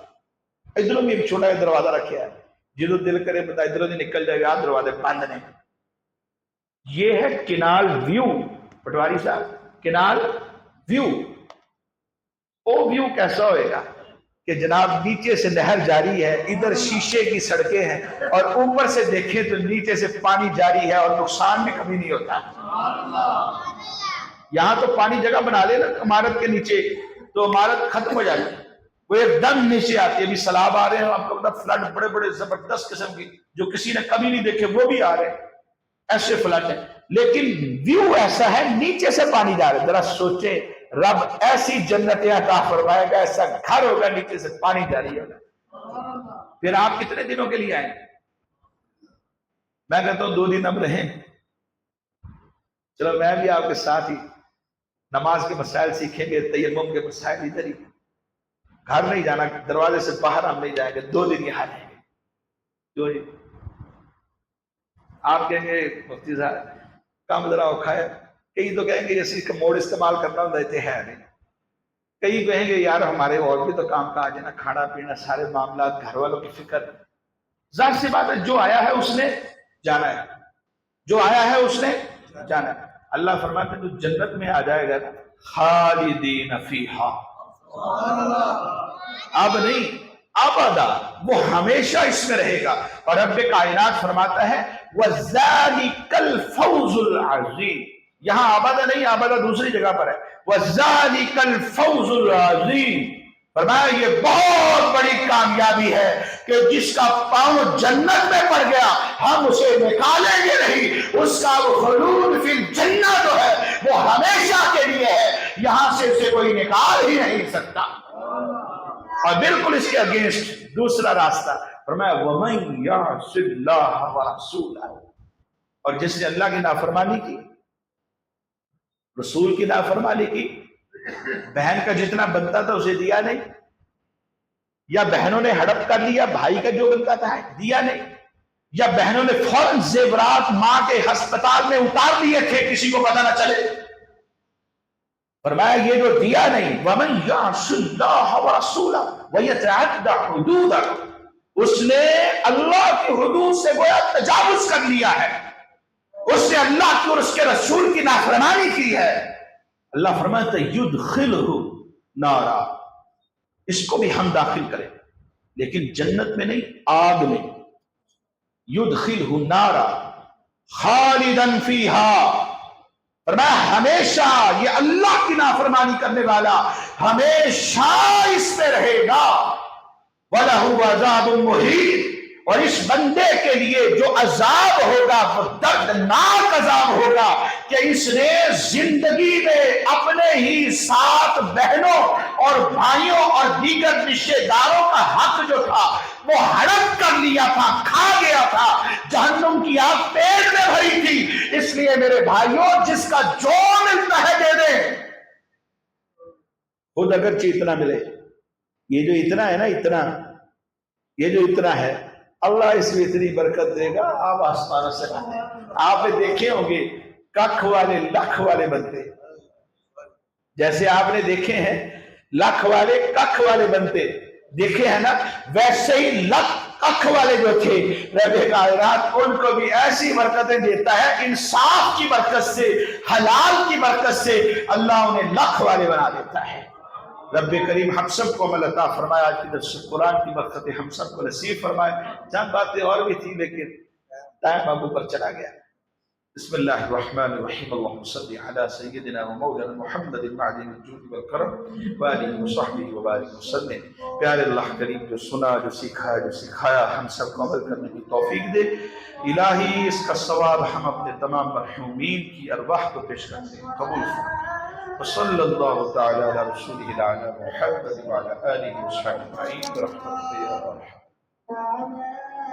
ادھروں بھی ایک چھوٹا دروازہ رکھا ہے، جدو دل کرے بتا ادھروں سے نکل جائے گا، دروازے بند نے، یہ ہے کنال ویو، پٹواری صاحب کنال ویو۔ او ویو کیسا ہوئے گا کہ جناب نیچے سے نہر جاری ہے، ادھر شیشے کی سڑکیں ہیں، اور اوپر سے دیکھیں تو نیچے سے پانی جاری ہے اور نقصان بھی کبھی نہیں ہوتا۔ یہاں تو پانی جگہ بنا لے نا عمارت کے نیچے تو عمارت ختم ہو جاتی ہے، وہ ایک دم نیچے آتی ہے، ابھی سیلاب آ رہے ہیں آپ کو، فلڈ بڑے بڑے زبردست قسم کی جو کسی نے کبھی نہیں دیکھے وہ بھی آ رہے ہیں، ایسے فلڈ ہیں، لیکن ویو ایسا ہے نیچے سے پانی جا رہا ہے۔ ذرا سوچیں رب ایسی جنتیں عطا فرمائے گا، ایسا گھر ہوگا نیچے سے پانی جاری ہوگا، پھر آپ کتنے دنوں کے لیے آئیں؟ میں کہتا ہوں 2 دن اب رہیں، چلو میں بھی آپ کے ساتھ ہی نماز کے مسائل سیکھیں گے، تیمم کے مسائل ادھر ہی، گھر نہیں جانا، دروازے سے باہر ہم نہیں جائیں گے، 2 دن یہاں رہیں گے۔ 2 دن آپ کہیں گے مفتی صاحب کام ذرا اوکھا ہے، کئی تو کہیں گے اسی کا موڈ استعمال کرنا ہوں دیتے ہیں نہیں، کئی کہیں گے یار ہمارے اور بھی تو کام کاج ہے نا، کھانا پینا سارے معاملات، گھر والوں کی فکر، ظاہر سی بات ہے جو آیا ہے اس نے جانا ہے، جو آیا ہے اس نے جانا ہے۔ اللہ فرماتے ہیں جو جنت میں آ جائے گا خالدین فیہا، اب نہیں ابدا، وہ ہمیشہ اس میں رہے گا، اور رب کائنات فرماتا ہے وَذَلِكَ الْفَوْزُ الْعَظِيمُ، یہاں ابدا نہیں، ابدا دوسری جگہ پر ہے، وَذَلِكَ الْفَوْزُ الْعَظِيمُ، فرمایا یہ بہت بڑی کامیابی ہے کہ جس کا پاؤں جنت میں پڑ گیا ہم اسے نکالیں گے نہیں، اس کا وہ خلود فی الجنہ جو ہے وہ ہمیشہ کے لیے ہے، یہاں سے اسے کوئی نکال ہی نہیں سکتا۔ اور بالکل اس کے اگینسٹ دوسرا راستہ فرمایا وَمَن يَعْصِ اللَّهَ وَرَسُولَهُ، اور جس نے اللہ کی نافرمانی کی، رسول کی نافرمانی کی، بہن کا جتنا بنتا تھا اسے دیا نہیں، یا بہنوں نے ہڑپ کر لیا بھائی کا جو بنتا تھا دیا نہیں، یا بہنوں نے فوراً زیورات ماں کے ہسپتال میں اتار لیے تھے کسی کو پتہ نہ چلے، فرمایا یہ جو دیا نہیں، وَمَن يَعْصِ اللَّهَ وَرَسُولَهُ وَيَتَعَدَّ حُدُودَهُ، اس نے اللہ کی حدود سے گویا تجاوز کر لیا ہے، اس نے اللہ کی اور اس کے رسول کی نافرمانی کی ہے، اللہ فرماتا ہے يُدْخِلْهُ نارا، اس کو بھی ہم داخل کریں، لیکن جنت میں نہیں، آگ میں، يُدْخِلْهُ نارا خالداً فیہا، فرمایا ہمیشہ یہ اللہ کی نافرمانی کرنے والا ہمیشہ اس میں رہے گا، وَلَهُ عَذَابٌ مُهِينٌ، اور اس بندے کے لیے جو عذاب ہوگا وہ دردناک عذاب ہوگا کہ اس نے زندگی میں اپنے ہی 7 بہنوں اور بھائیوں اور دیگر رشتے داروں کا حق جو تھا وہ ہڑپ کر لیا تھا، کھا گیا تھا، جہنم کی آگ پیٹ میں بھری تھی، اس لیے میرے بھائیوں جس کا جو ملتا ہے دے دیں، خود اگرچہ اتنا ملے، یہ جو اتنا ہے نا، اتنا یہ جو اتنا ہے اللہ اس میں اتنی برکت دے گا، آپ آسمانوں سے آپ نے دیکھے ہوں گے ککھ والے لکھ والے بنتے، جیسے آپ نے دیکھے ہیں لکھ والے ککھ والے بنتے دیکھے ہیں نا، ویسے ہی لکھ ککھ والے جو تھے رب کائنات ان کو بھی ایسی برکتیں دیتا ہے، انصاف کی برکت سے، حلال کی برکت سے اللہ انہیں لکھ والے بنا دیتا ہے۔ رب کریم ہم سب کو عمل عطا فرمائے، آج کی درس قرآن کی برکتیں ہم سب کو نصیب فرمائے، چند باتیں اور بھی تھی لیکن ٹائم اب اوپر چلا گیا۔ بسم اللہ الرحمن الرحیم، اللہم صلی علی سیدنا و مولانا محمد معدن الجود والکرم وآلہ وصحبہ وبارک وسلم۔ پیارے اللہ کریم جو سنا، جو سیکھا، جو سکھایا، ہم سب کو عمل کرنے کی توفیق دے، الہی اس کا ثواب ہم اپنے تمام مرحومین کی ارواح کو پیش کرتے ہیں، قبول فرما۔ وصلی اللہ تعالی علی رسولہ العلی محمد وعلی آلہ وصحبہ اجمعین برحمتک یا ارحم۔